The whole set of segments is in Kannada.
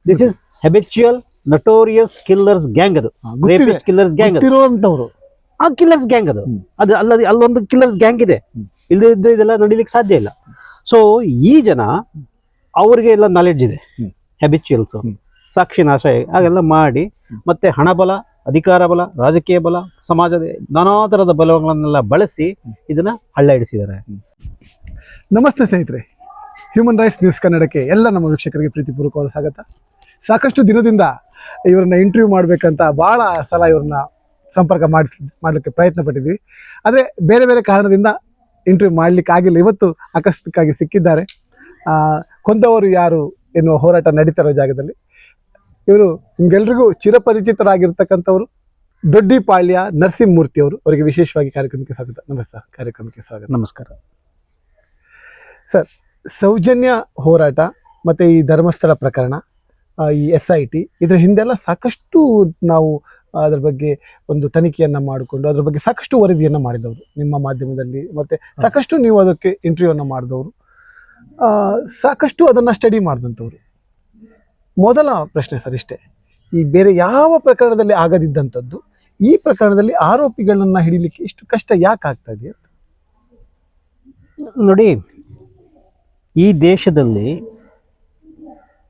This is habitual notorious killers gang. ಅದು ರೇಪಿಸ್ಟ್ ಕಿಲ್ಲರ್ಸ್ ಗ್ಯಾಂಗ್ ಗೊತ್ತಿರುವಂತವ್ರು. ಆ ಕಿಲ್ಲರ್ಸ್ ಗ್ಯಾಂಗ್ ಅದು. ಅದು ಅಲ್ಲೊಂದು ಕಿಲ್ಲರ್ಸ್ ಗ್ಯಾಂಗ್ ಇದೆ. ಇಲ್ಲದಿದ್ರೆ ಇದೆಲ್ಲ ನಡೀಲಿಕ್ಕೆ ಸಾಧ್ಯ ಇಲ್ಲ. ಸೊ ಈ ಜನ ಅವ್ರಿಗೆ ಎಲ್ಲ ನಾಲೆಡ್ಜ್ ಇದೆ. ಹೆಬಿಚುಯಲ್ಸ್ ಸಾಕ್ಷಿ ನಾಶ ಹಾಗೆಲ್ಲ ಮಾಡಿ ಮತ್ತೆ ಹಣ ಬಲ, ಅಧಿಕಾರ ಬಲ, ರಾಜಕೀಯ ಬಲ, ಸಮಾಜದ ನಾನಾ ತರದ ಬಲಗಳನ್ನೆಲ್ಲ ಬಳಸಿ ಇದನ್ನ ಹಳ್ಳ ಹಿಡಿಸಿದ್ದಾರೆ. ನಮಸ್ತೆ ಸ್ನೇಹಿತರೆ, ಹ್ಯೂಮನ್ ರೈಟ್ಸ್ ನ್ಯೂಸ್ ಕನ್ನಡಕ್ಕೆ ಎಲ್ಲ ನಮ್ಮ ವೀಕ್ಷಕರಿಗೆ ಪ್ರೀತಿಪೂರ್ವಕವಾದ ಸ್ವಾಗತ. ಸಾಕಷ್ಟು ದಿನದಿಂದ ಇವ್ರನ್ನ ಇಂಟರ್ವ್ಯೂ ಮಾಡಬೇಕಂತ ಭಾಳ ಸಲ ಇವ್ರನ್ನ ಸಂಪರ್ಕ ಮಾಡಲಿಕ್ಕೆ ಪ್ರಯತ್ನ ಪಟ್ಟಿದ್ವಿ. ಆದರೆ ಬೇರೆ ಬೇರೆ ಕಾರಣದಿಂದ ಇಂಟರ್ವ್ಯೂ ಮಾಡಲಿಕ್ಕೆ ಆಗಿಲ್ಲ. ಇವತ್ತು ಆಕಸ್ಮಿಕವಾಗಿ ಸಿಕ್ಕಿದ್ದಾರೆ. ಕೊಂದವರು ಯಾರು ಎನ್ನುವ ಹೋರಾಟ ನಡೀತಿರೋ ಜಾಗದಲ್ಲಿ ಇವರು ನಿಮ್ಗೆಲ್ರಿಗೂ ಚಿರಪರಿಚಿತರಾಗಿರ್ತಕ್ಕಂಥವ್ರು ದೊಡ್ಡಿಪಾಳ್ಯ ನರಸಿಂಹಮೂರ್ತಿ ಅವರು. ಅವರಿಗೆ ವಿಶೇಷವಾಗಿ ಕಾರ್ಯಕ್ರಮಕ್ಕೆ ಸ್ವಾಗತ. ನಮಸ್ಕಾರ. ಕಾರ್ಯಕ್ರಮಕ್ಕೆ ಸ್ವಾಗತ. ನಮಸ್ಕಾರ ಸರ್. ಸೌಜನ್ಯ ಹೋರಾಟ ಮತ್ತು ಈ ಧರ್ಮಸ್ಥಳ ಪ್ರಕರಣ, ಈ SIT, ಇದರ ಹಿಂದೆಲ್ಲ ಸಾಕಷ್ಟು ನಾವು ಅದರ ಬಗ್ಗೆ ಒಂದು ತನಿಖೆಯನ್ನು ಮಾಡಿಕೊಂಡು ಅದರ ಬಗ್ಗೆ ಸಾಕಷ್ಟು ವರದಿಯನ್ನು ಮಾಡಿದವರು ನಿಮ್ಮ ಮಾಧ್ಯಮದಲ್ಲಿ, ಮತ್ತು ಸಾಕಷ್ಟು ನೀವು ಅದಕ್ಕೆ ಇಂಟರ್ವ್ಯೂವನ್ನು ಮಾಡಿದವರು, ಸಾಕಷ್ಟು ಅದನ್ನು ಸ್ಟಡಿ ಮಾಡಿದಂಥವ್ರು. ಮೊದಲ ಪ್ರಶ್ನೆ ಸರ್ ಇಷ್ಟೇ, ಈ ಬೇರೆ ಯಾವ ಪ್ರಕರಣದಲ್ಲಿ ಆಗದಿದ್ದಂಥದ್ದು ಈ ಪ್ರಕರಣದಲ್ಲಿ ಆರೋಪಿಗಳನ್ನ ಹಿಡಿಲಿಕ್ಕೆ ಇಷ್ಟು ಕಷ್ಟ ಯಾಕೆ ಆಗ್ತಾ ಇದೆ? ನೋಡಿ, ಈ ದೇಶದಲ್ಲಿ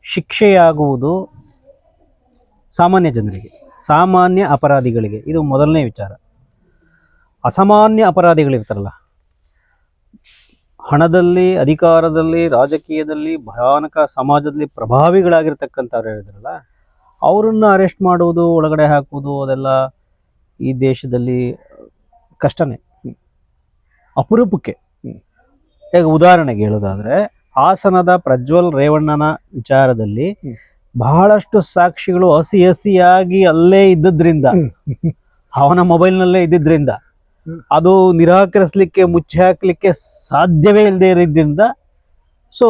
ಶಿಕ್ಷೆಯಾಗುವುದು ಸಾಮಾನ್ಯ ಜನರಿಗೆ, ಸಾಮಾನ್ಯ ಅಪರಾಧಿಗಳಿಗೆ. ಇದು ಮೊದಲನೇ ವಿಚಾರ. ಅಸಾಮಾನ್ಯ ಅಪರಾಧಿಗಳಿರ್ತಾರಲ್ಲ, ಹಣದಲ್ಲಿ, ಅಧಿಕಾರದಲ್ಲಿ, ರಾಜಕೀಯದಲ್ಲಿ, ಭಯಾನಕ ಸಮಾಜದಲ್ಲಿ ಪ್ರಭಾವಿಗಳಾಗಿರ್ತಕ್ಕಂಥವ್ರು ಹೇಳಿದ್ರಲ್ಲ, ಅವರನ್ನು ಅರೆಸ್ಟ್ ಮಾಡುವುದು, ಒಳಗಡೆ ಹಾಕುವುದು, ಅದೆಲ್ಲ ಈ ದೇಶದಲ್ಲಿ ಕಷ್ಟನೇ, ಅಪರೂಪಕ್ಕೆ. ಈಗ ಉದಾಹರಣೆಗೆ ಹೇಳೋದಾದ್ರೆ, ಹಾಸನದ ಪ್ರಜ್ವಲ್ ರೇವಣ್ಣನ ವಿಚಾರದಲ್ಲಿ ಬಹಳಷ್ಟು ಸಾಕ್ಷಿಗಳು ಹಸಿಯಾಗಿ ಅಲ್ಲೇ ಇದ್ದದ್ರಿಂದ, ಅವನ ಮೊಬೈಲ್ನಲ್ಲೇ ಇದ್ದಿದ್ರಿಂದ, ಅದು ನಿರಾಕರಿಸಲಿಕ್ಕೆ, ಮುಚ್ಚಿ ಹಾಕಲಿಕ್ಕೆ ಸಾಧ್ಯವೇ ಇಲ್ಲದೆ ಇರೋದ್ರಿಂದ ಸೊ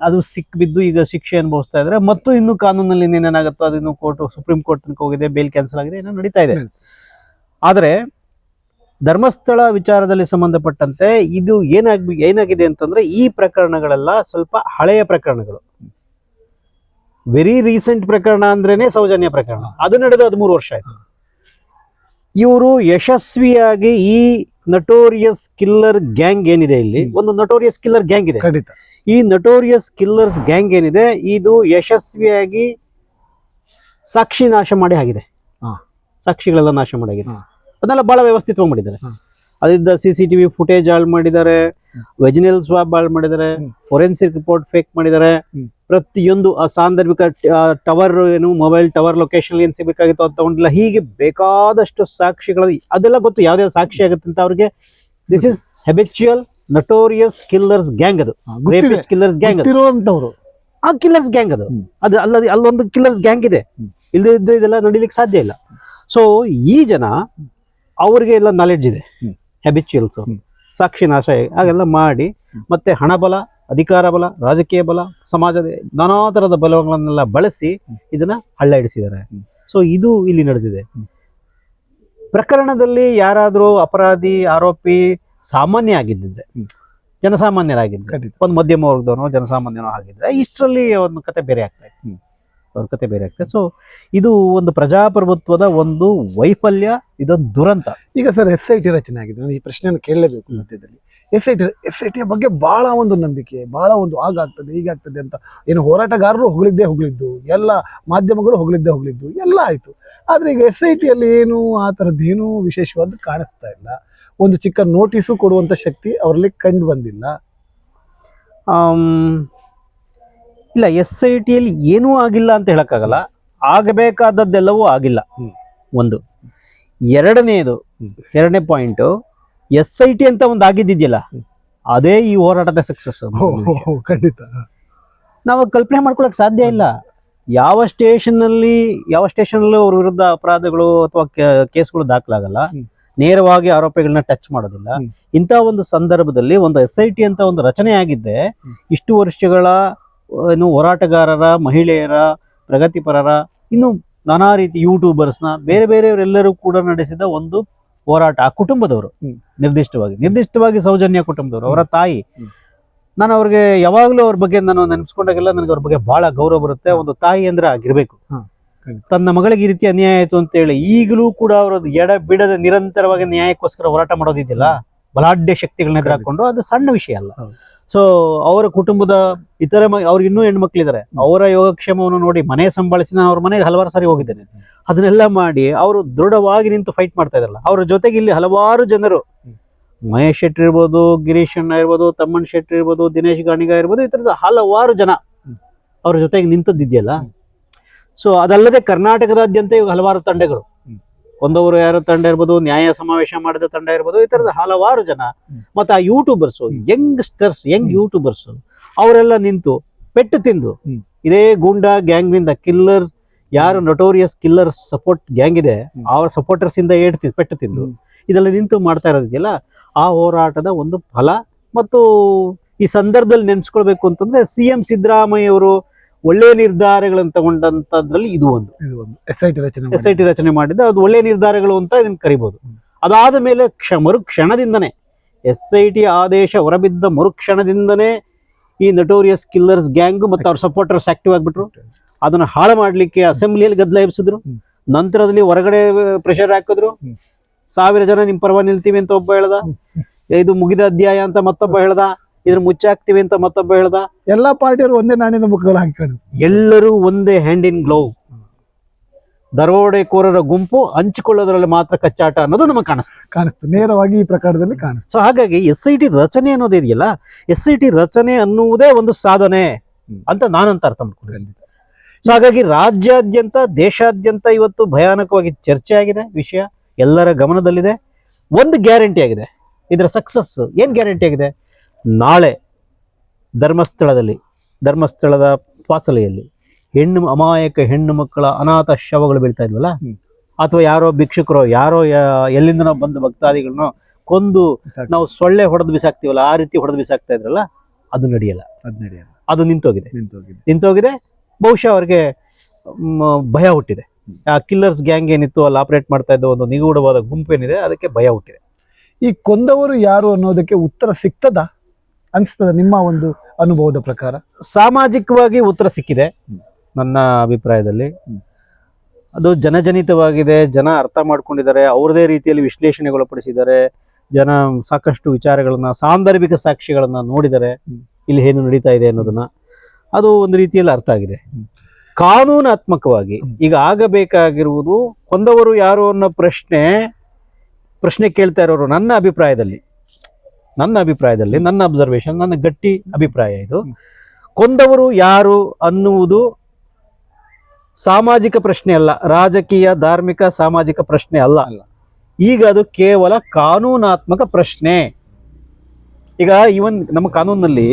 ಅದು ಸಿಕ್ಬಿದ್ದು ಈಗ ಶಿಕ್ಷೆ ಅನುಭವಿಸ್ತಾ ಇದ್ದಾರೆ. ಮತ್ತು ಇನ್ನು ಕಾನೂನಲ್ಲಿ ಏನೇನಾಗುತ್ತೋ ಅದಿನ್ನು ಸುಪ್ರೀಂ ಕೋರ್ಟ್ ತನಕ ಹೋಗಿದೆ, ಬೇಲ್ ಕ್ಯಾನ್ಸಲ್ ಆಗಿದೆ, ಏನೋ ನಡೀತಾ ಇದೆ. ಆದರೆ ಧರ್ಮಸ್ಥಳ ವಿಚಾರದಲ್ಲಿ ಸಂಬಂಧಪಟ್ಟಂತೆ ಇದು ಏನಾಗಿದೆ ಅಂತಂದ್ರೆ, ಈ ಪ್ರಕರಣಗಳೆಲ್ಲ ಸ್ವಲ್ಪ ಹಳೆಯ ಪ್ರಕರಣಗಳು. ವೆರಿ ರೀಸೆಂಟ್ ಪ್ರಕರಣ ಅಂದ್ರೇನೆ ಸೌಜನ್ಯ ಪ್ರಕರಣ. ಅದು ನಡೆದು 13 ವರ್ಷ ಆಯ್ತು. ಇವರು ಯಶಸ್ವಿಯಾಗಿ ಈ ನಟೋರಿಯಸ್ ಕಿಲ್ಲರ್ ಗ್ಯಾಂಗ್ ಏನಿದೆ, ಇಲ್ಲಿ ಒಂದು ನಟೋರಿಯಸ್ ಕಿಲ್ಲರ್ ಗ್ಯಾಂಗ್ ಇದೆ. ಈ ನಟೋರಿಯಸ್ ಕಿಲ್ಲರ್ಸ್ ಗ್ಯಾಂಗ್ ಏನಿದೆ, ಇದು ಯಶಸ್ವಿಯಾಗಿ ಸಾಕ್ಷಿ ನಾಶ ಮಾಡಿ ಆಗಿದೆ. ಸಾಕ್ಷಿಗಳೆಲ್ಲ ನಾಶ ಮಾಡಾಗಿದೆ. ಅದನ್ನೆಲ್ಲ ಬಹಳ ವ್ಯವಸ್ಥಿತವಾಗಿ ಮಾಡಿದ್ದಾರೆ. ಅದಿದ್ದ CCTV ಫುಟೇಜ್ ಹಾಳು ಮಾಡಿದ್ದಾರೆ, ವೆಜಿನಲ್ ಸ್ವಾಬ್ ಹಾಳು ಮಾಡಿದ್ದಾರೆ, ಫೋರೆನ್ಸಿಕ್ ರಿಪೋರ್ಟ್ ಫೇಕ್ ಮಾಡಿದ್ದಾರೆ. ಪ್ರತಿಯೊಂದು ಆ ಸಾಂದರ್ಭಿಕ ಟವರ್ ಏನು ಮೊಬೈಲ್ ಟವರ್ ಲೊಕೇಶನ್ ಏನ್ ಸಿಗಬೇಕಾಗಿತ್ತು ಅದು ತಗೊಂಡಿಲ್ಲ. ಹೀಗೆ ಬೇಕಾದಷ್ಟು ಸಾಕ್ಷಿಗಳು, ಅದೆಲ್ಲ ಗೊತ್ತು ಯಾವ್ದಾವ್ದು ಸಾಕ್ಷಿ ಆಗುತ್ತೆ ಅಂತ ಅವ್ರಿಗೆ. This is habitual notorious killers gang. ಅದು ರೇಪಿಸ್ಟ್ ಕಿಲ್ಲರ್ಸ್ ಗ್ಯಾಂಗ್. ಆ ಕಿಲ್ಲರ್ಸ್ ಗ್ಯಾಂಗ್ ಅದು. ಅಲ್ಲೊಂದು ಕಿಲ್ಲರ್ಸ್ ಗ್ಯಾಂಗ್ ಇದೆ. ಇಲ್ಲದಿದ್ರೆ ಇದೆಲ್ಲ ನಡೀಲಿಕ್ಕೆ ಸಾಧ್ಯ ಇಲ್ಲ. ಸೊ ಈ ಜನ ಅವ್ರಿಗೆ ಎಲ್ಲ ನಾಲೆಡ್ಜ್ ಇದೆ. ಹೆಬಿಚುಯಲ್ಸ್ ಸಾಕ್ಷಿ ನಾಶ ಹಾಗೆಲ್ಲ ಮಾಡಿ ಮತ್ತೆ ಹಣ ಬಲ, ಅಧಿಕಾರ ಬಲ, ರಾಜಕೀಯ ಬಲ, ಸಮಾಜದ ನಾನಾ ತರದ ಬಲಗಳನ್ನೆಲ್ಲ ಬಳಸಿ ಇದನ್ನ ಹಳ್ಳ ಹಿಡಿಸಿದ್ದಾರೆ. ಸೊ ಇದು ಇಲ್ಲಿ ನಡೆದಿದೆ. ಪ್ರಕರಣದಲ್ಲಿ ಯಾರಾದ್ರೂ ಅಪರಾಧಿ, ಆರೋಪಿ ಸಾಮಾನ್ಯ ಆಗಿದ್ದಿದ್ರೆ, ಜನಸಾಮಾನ್ಯರಾಗಿದ್ರೆ, ಒಂದು ಮಧ್ಯಮ ವರ್ಗದವನೋ ಜನಸಾಮಾನ್ಯನೋ ಆಗಿದ್ರೆ, ಇಷ್ಟರಲ್ಲಿ ಒಂದು ಕತೆ ಬೇರೆ ಆಗ್ತಾ ಇತ್ತು. ಅವ್ರ ಕತೆ ಬೇರೆ ಆಗ್ತದೆ. ಸೊ ಇದು ಒಂದು ಪ್ರಜಾಪ್ರಭುತ್ವದ ಒಂದು ವೈಫಲ್ಯ, ಇದೊಂದು ದುರಂತ. ಈಗ ಸರ್ SIT ರಚನೆ ಆಗಿದೆ. ನಾನು ಈ ಪ್ರಶ್ನೆಯನ್ನು ಕೇಳಲೇಬೇಕು ಮಧ್ಯದಲ್ಲಿ. SIT ಬಗ್ಗೆ ಬಹಳ ಒಂದು ನಂಬಿಕೆ, ಬಹಳ ಒಂದು ಆಗಾಗ್ತದೆ, ಹೀಗಾಗ್ತದೆ ಅಂತ ಏನು ಹೋರಾಟಗಾರರು ಹೊಗಳಿದ್ದು, ಎಲ್ಲ ಮಾಧ್ಯಮಗಳು ಹೊಗಳಿದ್ದು ಎಲ್ಲ ಆಯ್ತು. ಆದ್ರೆ ಈಗ SITಯಲ್ಲಿ ಏನು ಆ ಥರದ್ದೇನು ವಿಶೇಷವಾದ ಕಾಣಿಸ್ತಾ ಇಲ್ಲ. ಒಂದು ಚಿಕ್ಕ ನೋಟಿಸು ಕೊಡುವಂತ ಶಕ್ತಿ ಅವರಲ್ಲಿ ಕಂಡು ಬಂದಿಲ್ಲ. ಇಲ್ಲ, SITಯಲ್ಲಿ ಏನೂ ಆಗಿಲ್ಲ ಅಂತ ಹೇಳಕ್ಕಾಗಲ್ಲ. ಆಗಬೇಕಾದದ್ದೆಲ್ಲವೂ ಆಗಿಲ್ಲ. ಒಂದು ಎರಡನೇ ಪಾಯಿಂಟ್, SIT ಅಂತ ಒಂದು ಆಗಿದ್ದಿದೆಯಲ್ಲ, ಅದೇ ಈ ಹೋರಾಟದ ಸಕ್ಸಸ್. ಖಂಡಿತ ನಾವು ಕಲ್ಪನೆ ಮಾಡ್ಕೊಳಕ್ ಸಾಧ್ಯ ಇಲ್ಲ. ಯಾವ ಸ್ಟೇಷನ್ ಅವ್ರ ವಿರುದ್ಧ ಅಪರಾಧಗಳು ಅಥವಾ ಕೇಸ್ಗಳು ದಾಖಲಾಗಲ್ಲ. ನೇರವಾಗಿ ಆರೋಪಿಗಳನ್ನ ಟಚ್ ಮಾಡೋದಿಲ್ಲ. ಇಂಥ ಒಂದು ಸಂದರ್ಭದಲ್ಲಿ ಒಂದು SIT ಅಂತ ಒಂದು ರಚನೆ ಆಗಿದ್ದೆ, ಇಷ್ಟು ವರ್ಷಗಳ ಏನು ಹೋರಾಟಗಾರರ, ಮಹಿಳೆಯರ, ಪ್ರಗತಿಪರರ, ಇನ್ನು ನಾನಾ ರೀತಿ ಯೂಟ್ಯೂಬರ್ಸ್ನ, ಬೇರೆಯವರೆಲ್ಲರೂ ಕೂಡ ನಡೆಸಿದ ಒಂದು ಹೋರಾಟ. ಆ ಕುಟುಂಬದವರು ನಿರ್ದಿಷ್ಟವಾಗಿ ಸೌಜನ್ಯ ಕುಟುಂಬದವರು, ಅವರ ತಾಯಿ ನಾನು ಅವ್ರಿಗೆ ಯಾವಾಗಲೂ ಅವ್ರ ಬಗ್ಗೆ ನಾನು ನೆನೆಸ್ಕೊಂಡಾಗೆಲ್ಲ ನನಗೆ ಅವ್ರ ಬಗ್ಗೆ ಬಹಳ ಗೌರವ ಬರುತ್ತೆ. ಒಂದು ತಾಯಿ ಅಂದ್ರೆ ಆಗಿರ್ಬೇಕು. ತನ್ನ ಮಗಳಿಗೆ ಈ ರೀತಿ ಅನ್ಯಾಯ ಆಯ್ತು ಅಂತ ಹೇಳಿ ಈಗಲೂ ಕೂಡ ಅವರದ್ದು ಎಡ ಬಿಡದ ನಿರಂತರವಾಗಿ ನ್ಯಾಯಕ್ಕೋಸ್ಕರ ಹೋರಾಟ ಮಾಡೋದಿದ್ದಿಲ್ಲ, ಬಲಾಢ್ಯ ಶಕ್ತಿಗಳನ್ನ ಎದುರಾಕೊಂಡು, ಅದು ಸಣ್ಣ ವಿಷಯ ಅಲ್ಲ. ಸೊ ಅವರ ಕುಟುಂಬದ ಇತರ ಅವ್ರಿಗೆ ಇನ್ನೂ ಹೆಣ್ಮಕ್ಳಿದ್ದಾರೆ, ಅವರ ಯೋಗಕ್ಷೇಮವನ್ನು ನೋಡಿ ಮನೆ ಸಂಭಾಳಿಸಿ ನಾನು ಅವ್ರ ಮನೆಗೆ ಹಲವಾರು ಸಾರಿ ಹೋಗಿದ್ದೇನೆ. ಅದನ್ನೆಲ್ಲ ಮಾಡಿ ಅವರು ದೃಢವಾಗಿ ನಿಂತು ಫೈಟ್ ಮಾಡ್ತಾ ಇದಾರಲ್ಲ. ಅವ್ರ ಜೊತೆಗೆ ಇಲ್ಲಿ ಹಲವಾರು ಜನರು, ಮಹೇಶ್ ಶೆಟ್ಟಿ ಇರ್ಬೋದು, ಗಿರೀಶ್ ಅಣ್ಣ ಇರ್ಬೋದು, ತಮ್ಮನ್ ಶೆಟ್ಟಿ ಇರ್ಬೋದು, ದಿನೇಶ್ ಗಾಣಿಗ ಇರ್ಬೋದು, ಈ ತರದ ಹಲವಾರು ಜನ ಅವ್ರ ಜೊತೆಗೆ ನಿಂತದ್ದಿದೆಯಲ್ಲ. ಸೊ ಅದಲ್ಲದೆ ಕರ್ನಾಟಕದಾದ್ಯಂತ ಇವಾಗ ಹಲವಾರು ತಂಡಗಳು, ಕೊಂದವರು ಯಾರ ತಂಡ ಇರ್ಬೋದು, ನ್ಯಾಯ ಸಮಾವೇಶ ಮಾಡಿದ ತಂಡ ಇರ್ಬೋದು, ಈ ತರದ ಹಲವಾರು ಜನ, ಮತ್ತೆ ಆ ಯೂಟ್ಯೂಬರ್ಸು, ಯಂಗ್ಸ್ಟರ್ಸ್, ಯಂಗ್ ಯೂಟ್ಯೂಬರ್ಸು ಅವರೆಲ್ಲ ನಿಂತು ಪೆಟ್ಟು ತಿಂದು ಇದೇ ಗೂಂಡಾ ಗ್ಯಾಂಗ್ ನಿಂದ ಕಿಲ್ಲರ್, ಯಾರು ನೊಟೋರಿಯಸ್ ಕಿಲ್ಲರ್ ಸಪೋರ್ಟ್ ಗ್ಯಾಂಗ್ ಇದೆ ಅವರ ಸಪೋರ್ಟರ್ಸ್ ಇಂದ ಪೆಟ್ಟು ತಿಂದು ಇದೆಲ್ಲ ನಿಂತು ಮಾಡ್ತಾ ಇರೋದಿದೆಯಲ್ಲ, ಆ ಹೋರಾಟದ ಒಂದು ಫಲ. ಮತ್ತು ಈ ಸಂದರ್ಭದಲ್ಲಿ ನೆನ್ಸ್ಕೊಳ್ಬೇಕು ಅಂತಂದ್ರೆ CM ಸಿದ್ದರಾಮಯ್ಯ ಅವರು ಒಳ್ಳೆಯ ನಿರ್ಧಾರಗಳನ್ನು ತಗೊಂಡಂತದ್ರಲ್ಲಿ ಇದು ಒಂದು SIT ರಚನೆ ಮಾಡಿದ ಅದು ಒಳ್ಳೆಯ ನಿರ್ಧಾರಗಳು ಅಂತ ಇದನ್ನ ಕರಿಬಹುದು. ಅದಾದ ಮೇಲೆ ಮರುಕ್ಷಣದಿಂದನೇ SIT ಆದೇಶ ಹೊರಬಿದ್ದ ಮರುಕ್ಷಣದಿಂದನೇ ಈ ನಟೋರಿಯಸ್ ಕಿಲ್ಲರ್ಸ್ ಗ್ಯಾಂಗ್ ಮತ್ತು ಅವ್ರ ಸಪೋರ್ಟರ್ಸ್ ಆಕ್ಟಿವ್ ಆಗ್ಬಿಟ್ರು. ಅದನ್ನ ಹಾಳು ಮಾಡ್ಲಿಕ್ಕೆ ಅಸೆಂಬ್ಲಿಯಲ್ಲಿ ಗದ್ದಲ ಎಬ್ಸಿದ್ರು. ನಂತರದಲ್ಲಿ ಹೊರಗಡೆ ಪ್ರೆಷರ್ ಹಾಕಿದ್ರು. 1000 ಜನ ನಿಮ್ ಪರವಾಗಿ ನಿಲ್ತೀವಿ ಅಂತ ಒಬ್ಬ ಹೇಳ್ದ, ಇದು ಮುಗಿದ ಅಧ್ಯಾಯ ಅಂತ ಮತ್ತೊಬ್ಬ ಹೇಳ್ದ, ಇದ್ರ ಮುಚ್ಚಾಕ್ತಿವಿ ಅಂತ ಮತ್ತೊಬ್ಬ ಹೇಳ್ದ. ಎಲ್ಲಾ ಪಾರ್ಟಿಯವರು ಒಂದೇ ನಾಣ್ಯದ ಮುಖಗಳು ಹಾಕಿಕೊಂಡು ಎಲ್ಲರೂ ಒಂದೇ ಹ್ಯಾಂಡ್ ಇನ್ ಗ್ಲೌ. ದರೋಡೆಕೋರರ ಗುಂಪು ಹಂಚಿಕೊಳ್ಳೋದ್ರಲ್ಲಿ ಮಾತ್ರ ಕಚ್ಚಾಟ ಅನ್ನೋದು ನಮಗೆ ಕಾಣಿಸ್ತು ನೇರವಾಗಿ ಈ ಪ್ರಕಾರದಲ್ಲಿ ಕಾಣಿಸ್ತು. ಸೊ ಹಾಗಾಗಿ SIT ರಚನೆ ಅನ್ನೋದು ಇದೆಯಲ್ಲ, SIT ರಚನೆ ಅನ್ನುವುದೇ ಒಂದು ಸಾಧನೆ ಅಂತ ನಾನಂತ ಅರ್ಥ ಮಾಡ್ಕೊಂಡಿದ್ದೀನಿ. ಸೊ ಹಾಗಾಗಿ ರಾಜ್ಯಾದ್ಯಂತ, ದೇಶಾದ್ಯಂತ ಇವತ್ತು ಭಯಾನಕವಾಗಿ ಚರ್ಚೆ ಆಗಿದೆ, ವಿಷಯ ಎಲ್ಲರ ಗಮನದಲ್ಲಿದೆ. ಒಂದು ಗ್ಯಾರಂಟಿ ಆಗಿದೆ, ಇದರ ಸಕ್ಸಸ್ ಏನ್ ಗ್ಯಾರಂಟಿ ಆಗಿದೆ? ನಾಳೆ ಧರ್ಮಸ್ಥಳದ ಪಾಸಲೆಯಲ್ಲಿ ಅಮಾಯಕ ಹೆಣ್ಣು ಮಕ್ಕಳ ಅನಾಥ ಶವಗಳು ಬೀಳ್ತಾ ಇದ್ವಲ್ಲ, ಅಥವಾ ಯಾರೋ ಭಿಕ್ಷುಕರು, ಯಾರೋ ಎಲ್ಲಿಂದ ಬಂದು ಭಕ್ತಾದಿಗಳನ್ನ ಕೊಂದು ನಾವು ಸೊಳ್ಳೆ ಹೊಡೆದು ಬಿಸಾಕ್ತಿವಲ್ಲ, ಆ ರೀತಿ ಹೊಡೆದು ಬಿಸಾಕ್ತಾ ಇದ್ರಲ್ಲ, ಅದು ನಡೆಯಲ್ಲ. ಅದು ನಿಂತೋಗಿದೆ. ಬಹುಶಃ ಅವ್ರಿಗೆ ಭಯ ಹುಟ್ಟಿದೆ. ಆ ಕಿಲ್ಲರ್ಸ್ ಗ್ಯಾಂಗ್ ಏನಿತ್ತು ಅಲ್ಲಿ ಆಪರೇಟ್ ಮಾಡ್ತಾ ಇದ್ದ ಒಂದು ನಿಗೂಢವಾದ ಗುಂಪೇನಿದೆ, ಅದಕ್ಕೆ ಭಯ ಹುಟ್ಟಿದೆ. ಈ ಕೊಂದವರು ಯಾರು ಅನ್ನೋದಕ್ಕೆ ಉತ್ತರ ಸಿಗ್ತದ ಅನ್ಸ್ತದ ನಿಮ್ಮ ಒಂದು ಅನುಭವದ ಪ್ರಕಾರ? ಸಾಮಾಜಿಕವಾಗಿ ಉತ್ತರ ಸಿಕ್ಕಿದೆ ನನ್ನ ಅಭಿಪ್ರಾಯದಲ್ಲಿ. ಅದು ಜನಜನಿತವಾಗಿದೆ, ಜನ ಅರ್ಥ ಮಾಡ್ಕೊಂಡಿದ್ದಾರೆ, ಅವ್ರದೇ ರೀತಿಯಲ್ಲಿ ವಿಶ್ಲೇಷಣೆಗೊಳಪಡಿಸಿದ್ದಾರೆ. ಜನ ಸಾಕಷ್ಟು ವಿಚಾರಗಳನ್ನ, ಸಾಂದರ್ಭಿಕ ಸಾಕ್ಷಿಗಳನ್ನ ನೋಡಿದ್ದಾರೆ, ಇಲ್ಲಿ ಏನು ನಡೀತಾ ಇದೆ ಅನ್ನೋದನ್ನ. ಅದು ಒಂದು ರೀತಿಯಲ್ಲಿ ಅರ್ಥ ಆಗಿದೆ. ಕಾನೂನಾತ್ಮಕವಾಗಿ ಈಗ ಆಗಬೇಕಾಗಿರುವುದು, ಕೊಂದವರು ಯಾರು ಅನ್ನೋ ಪ್ರಶ್ನೆ ಕೇಳ್ತಾ ಇರೋರು ನನ್ನ ಅಭಿಪ್ರಾಯದಲ್ಲಿ, ನನ್ನ ಅಬ್ಸರ್ವೇಷನ್, ನನ್ನ ಗಟ್ಟಿ ಅಭಿಪ್ರಾಯ ಇದು. ಕೊಂದವರು ಯಾರು ಅನ್ನುವುದು ಸಾಮಾಜಿಕ ಪ್ರಶ್ನೆ ಅಲ್ಲ, ರಾಜಕೀಯ, ಧಾರ್ಮಿಕ, ಸಾಮಾಜಿಕ ಪ್ರಶ್ನೆ ಅಲ್ಲ. ಈಗ ಅದು ಕೇವಲ ಕಾನೂನಾತ್ಮಕ ಪ್ರಶ್ನೆ. ಈಗ ಇವನ್ ನಮ್ಮ ಕಾನೂನಿನಲ್ಲಿ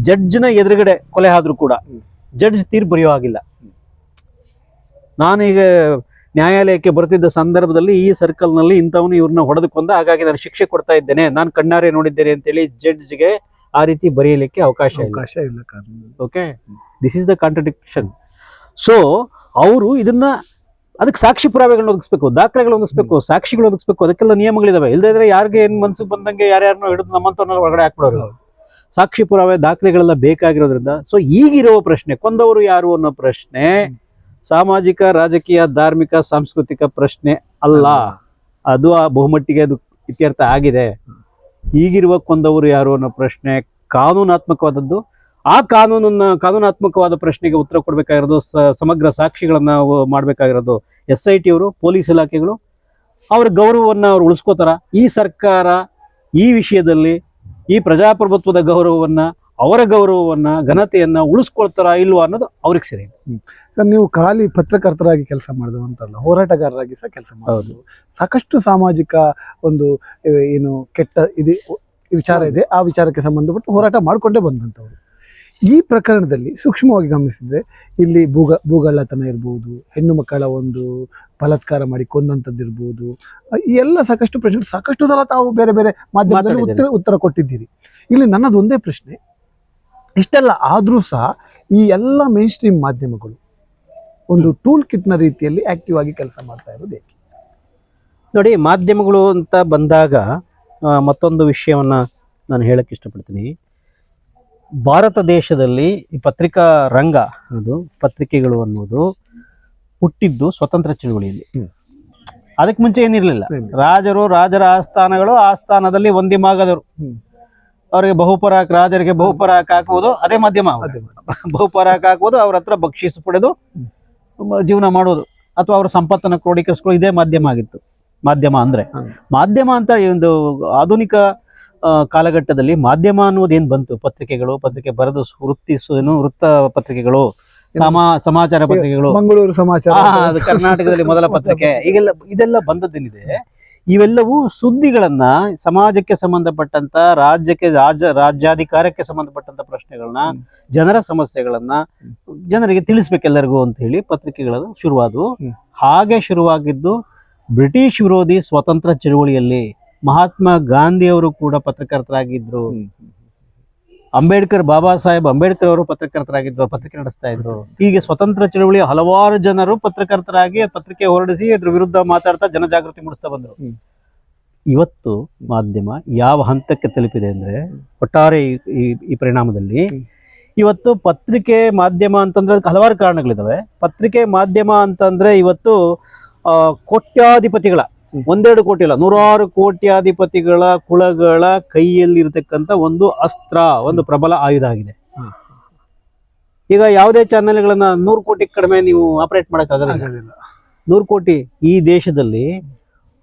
ಜಡ್ಜ್ನ ಎದುರುಗಡೆ ಕೊಲೆ ಆದ್ರೂ ಕೂಡ ಜಡ್ಜ್ ತೀರ್ಪು ಬರೆಯೋ ಹಾಗಿಲ್ಲ. ನಾನೀಗ ನ್ಯಾಯಾಲಯಕ್ಕೆ ಬರ್ತಿದ್ದ ಸಂದರ್ಭದಲ್ಲಿ ಈ ಸರ್ಕಲ್ನಲ್ಲಿ ಇಂಥವನು ಇವ್ರನ್ನ ಹೊಡೆದುಕೊಂಡ, ಹಾಗಾಗಿ ನಾನು ಶಿಕ್ಷೆ ಕೊಡ್ತಾ ಇದ್ದೇನೆ, ನಾನು ಕಣ್ಣಾರೆ ನೋಡಿದ್ದೇನೆ ಅಂತೇಳಿ ಜಡ್ಜ್ಗೆ ಆ ರೀತಿ ಬರೆಯಲಿಕ್ಕೆ ಅವಕಾಶ ಇಲ್ಲ. Okay, this is the contradiction. So ಅವರು ಇದನ್ನ, ಅದಕ್ಕೆ ಸಾಕ್ಷಿ ಪುರಾವೆಗಳನ್ನ ಒದಗಿಸ್ಬೇಕು, ದಾಖಲೆಗಳು ಒದಗಿಸ್ಬೇಕು, ಸಾಕ್ಷಿಗಳು ಒದಗಿಸ್ಬೇಕು, ಅದಕ್ಕೆಲ್ಲ ನಿಯಮಗಳಿದಾವೆ. ಇಲ್ಲದಿದ್ರೆ ಯಾರಿಗೆ ಏನ್ ಮನ್ಸಿಗೆ ಬಂದಂಗೆ ಯಾರ್ಯಾರನ್ನೋ ಹಿಡಿದು ನಮ್ಮಂತವ್ರನ್ನ ಹೊರಗಡೆ ಹಾಕ್ಬಿಡೋರು. ಸಾಕ್ಷಿ ಪುರಾವೆ, ದಾಖಲೆಗಳೆಲ್ಲ ಬೇಕಾಗಿರೋದ್ರಿಂದ. ಸೊ ಈಗಿರುವ ಪ್ರಶ್ನೆ, ಕೊಂದವರು ಯಾರು ಅನ್ನೋ ಪ್ರಶ್ನೆ ಸಾಮಾಜಿಕ, ರಾಜಕೀಯ, ಧಾರ್ಮಿಕ, ಸಾಂಸ್ಕೃತಿಕ ಪ್ರಶ್ನೆ ಅಲ್ಲ. ಅದು ಆ ಬಹುಮಟ್ಟಿಗೆ ಅದು ಇತ್ಯರ್ಥ ಆಗಿದೆ. ಈಗಿರುವ ಕೊಂದವರು ಯಾರು ಅನ್ನೋ ಪ್ರಶ್ನೆ ಕಾನೂನಾತ್ಮಕವಾದದ್ದು. ಆ ಕಾನೂನಾತ್ಮಕವಾದ ಪ್ರಶ್ನೆಗೆ ಉತ್ತರ ಕೊಡಬೇಕಾಗಿರೋದು, ಸಮಗ್ರ ಸಾಕ್ಷಿಗಳನ್ನ ಮಾಡಬೇಕಾಗಿರೋದು SIT ಅವರು, ಪೊಲೀಸ್ ಇಲಾಖೆಗಳು. ಅವ್ರ ಗೌರವವನ್ನು ಅವ್ರು ಉಳಿಸ್ಕೋತಾರ? ಈ ಸರ್ಕಾರ ಈ ವಿಷಯದಲ್ಲಿ ಈ ಪ್ರಜಾಪ್ರಭುತ್ವದ ಗೌರವವನ್ನ, ಅವರ ಗೌರವವನ್ನ, ಘನತೆಯನ್ನ ಉಳಿಸ್ಕೊಳ್ತಾರ ಇಲ್ವಾ ಅನ್ನೋದು ಅವ್ರಿಗೆ ಸರಿ. ಸರ್, ನೀವು ಖಾಲಿ ಪತ್ರಕರ್ತರಾಗಿ ಕೆಲಸ ಮಾಡಿದವಂತಲ್ಲ, ಹೋರಾಟಗಾರರಾಗಿ ಸಹ ಕೆಲಸ ಮಾಡೋದು. ಸಾಕಷ್ಟು ಸಾಮಾಜಿಕ ಒಂದು ಏನು ಕೆಟ್ಟ ವಿಚಾರ ಇದೆ, ಆ ವಿಚಾರಕ್ಕೆ ಸಂಬಂಧಪಟ್ಟು ಹೋರಾಟ ಮಾಡಿಕೊಂಡೇ ಬಂದಂಥವ್ರು. ಈ ಪ್ರಕರಣದಲ್ಲಿ ಸೂಕ್ಷ್ಮವಾಗಿ ಗಮನಿಸಿದ್ರೆ ಇಲ್ಲಿ ಭೂಗಳ್ಳತನ ಇರ್ಬೋದು, ಹೆಣ್ಣು ಮಕ್ಕಳ ಒಂದು ಬಲಾತ್ಕಾರ ಮಾಡಿ ಕೊಂದಂಥದ್ದು ಇರ್ಬೋದು, ಈ ಎಲ್ಲ ಸಾಕಷ್ಟು ಪ್ರಶ್ನೆ ಸಾಕಷ್ಟು ಸಲ ತಾವು ಬೇರೆ ಬೇರೆ ಮಾಧ್ಯಮದಲ್ಲಿ ಉತ್ತರ ಕೊಟ್ಟಿದ್ದೀರಿ. ಇಲ್ಲಿ ನನ್ನದು ಒಂದೇ ಪ್ರಶ್ನೆ, ಇಷ್ಟೆಲ್ಲ ಆದರೂ ಸಹ ಈ ಎಲ್ಲ ಮೇನ್ ಸ್ಟ್ರೀಮ್ ಮಾಧ್ಯಮಗಳು ಒಂದು ಟೂಲ್ ಕಿಟ್ನ ರೀತಿಯಲ್ಲಿ ಆಕ್ಟಿವ್ ಆಗಿ ಕೆಲಸ ಮಾಡ್ತಾ ಇರೋದು ಏಕೆ? ನೋಡಿ, ಮಾಧ್ಯಮಗಳು ಅಂತ ಬಂದಾಗ ಮತ್ತೊಂದು ವಿಷಯವನ್ನ ನಾನು ಹೇಳಕ್ಕೆ ಇಷ್ಟಪಡ್ತೀನಿ. ಭಾರತ ದೇಶದಲ್ಲಿ ಈ ಪತ್ರಿಕಾ ರಂಗ ಅನ್ನೋದು, ಪತ್ರಿಕೆಗಳು ಅನ್ನೋದು ಹುಟ್ಟಿದ್ದು ಸ್ವತಂತ್ರ ಚಳುವಳಿಯಲ್ಲಿ. ಅದಕ್ಕೆ ಮುಂಚೆ ಏನಿರ್ಲಿಲ್ಲ. ರಾಜರ ಆಸ್ಥಾನಗಳು, ಆಸ್ಥಾನದಲ್ಲಿ ಒಂದಿಮಾಗದರು. ಅವರಿಗೆ ಬಹುಪರಾಕ್, ರಾಜರಿಗೆ ಬಹುಪರಾಕ್ ಹಾಕುವುದು ಅದೇ ಮಾಧ್ಯಮ. ಬಹುಪರಾಕ್ ಹಾಕುವುದು, ಅವ್ರ ಹತ್ರ ಬಕ್ಷಿಸ್ ಪಡೆದು ಜೀವನ ಮಾಡೋದು, ಅಥವಾ ಅವರ ಸಂಪತ್ತನ್ನು ಕ್ರೋಢೀಕರಿಸ್ಕೊಳ್ಳೋದು ಇದೇ ಮಾಧ್ಯಮ ಆಗಿತ್ತು. ಮಾಧ್ಯಮ ಅಂದ್ರೆ ಮಾಧ್ಯಮ ಅಂತ ಒಂದು ಆಧುನಿಕ ಕಾಲಘಟ್ಟದಲ್ಲಿ ಮಾಧ್ಯಮ ಅನ್ನೋದೇನ್ ಬಂತು? ಪತ್ರಿಕೆ ಬರೆದು ವೃತ್ತ ಪತ್ರಿಕೆಗಳು, ಸಮಾಚಾರ ಪತ್ರಿಕೆಗಳು, ಮಂಗಳೂರು ಸಮಾಚಾರ, ಅದು ಕರ್ನಾಟಕದಲ್ಲಿ ಮೊದಲ ಪತ್ರಿಕೆ. ಇದೆಲ್ಲ ಬಂದದ್ದೇನಿದೆ, ಇವೆಲ್ಲವೂ ಸುದ್ದಿಗಳನ್ನ, ಸಮಾಜಕ್ಕೆ ಸಂಬಂಧಪಟ್ಟಂತ, ರಾಜ್ಯಾಧಿಕಾರಕ್ಕೆ ಸಂಬಂಧಪಟ್ಟಂತ ಪ್ರಶ್ನೆಗಳನ್ನ, ಜನರ ಸಮಸ್ಯೆಗಳನ್ನ ಜನರಿಗೆ ತಿಳಿಸ್ಬೇಕೆಲ್ಲರಿಗೂ ಅಂತ ಹೇಳಿ ಪತ್ರಿಕೆಗಳು ಶುರುವಾದವು. ಹಾಗೆ ಶುರುವಾಗಿದ್ದು ಬ್ರಿಟಿಷ್ ವಿರೋಧಿ ಸ್ವತಂತ್ರ ಚಳುವಳಿಯಲ್ಲಿ. ಮಹಾತ್ಮ ಗಾಂಧಿಯವರು ಕೂಡ ಪತ್ರಕರ್ತರಾಗಿದ್ರು. ಬಾಬಾ ಸಾಹೇಬ್ ಅಂಬೇಡ್ಕರ್ ಅವರು ಪತ್ರಕರ್ತರಾಗಿದ್ರು, ಪತ್ರಿಕೆ ನಡೆಸ್ತಾ ಇದ್ರು. ಹೀಗೆ ಸ್ವತಂತ್ರ ಚಳುವಳಿಯ ಹಲವಾರು ಜನರು ಪತ್ರಕರ್ತರಾಗಿ ಪತ್ರಿಕೆ ಹೊರಡಿಸಿ ಅದ್ರ ವಿರುದ್ಧ ಮಾತಾಡ್ತಾ ಜನಜಾಗೃತಿ ಮೂಡಿಸ್ತಾ ಬಂದ್ರು. ಇವತ್ತು ಮಾಧ್ಯಮ ಯಾವ ಹಂತಕ್ಕೆ ತಲುಪಿದೆ ಅಂದ್ರೆ, ಒಟ್ಟಾರೆ ಈ ಪರಿಣಾಮದಲ್ಲಿ ಇವತ್ತು ಪತ್ರಿಕೆ ಮಾಧ್ಯಮ ಅಂತಂದ್ರೆ ಅದಕ್ಕೆ ಹಲವಾರು ಕಾರಣಗಳಿದಾವೆ. ಪತ್ರಿಕೆ ಮಾಧ್ಯಮ ಅಂತಂದ್ರೆ ಇವತ್ತು ಕೋಟ್ಯಾಧಿಪತಿಗಳ, ಒಂದೆರಡು ಕೋಟಿ ಅಲ್ಲ, 100 ಕೋಟ್ಯಾಧಿಪತಿಗಳ ಕುಳಗಳ ಕೈಯಲ್ಲಿರ್ತಕ್ಕಂಥ ಒಂದು ಅಸ್ತ್ರ, ಒಂದು ಪ್ರಬಲ ಆಯುಧ ಆಗಿದೆ. ಈಗ ಯಾವುದೇ ಚಾನೆಲ್ಗಳನ್ನ 100 ಕೋಟಿ ಕಡಿಮೆ ನೀವು ಆಪರೇಟ್ ಮಾಡೋಕ್ಕಾಗೋದಿಲ್ಲ. 100 ಕೋಟಿ ಈ ದೇಶದಲ್ಲಿ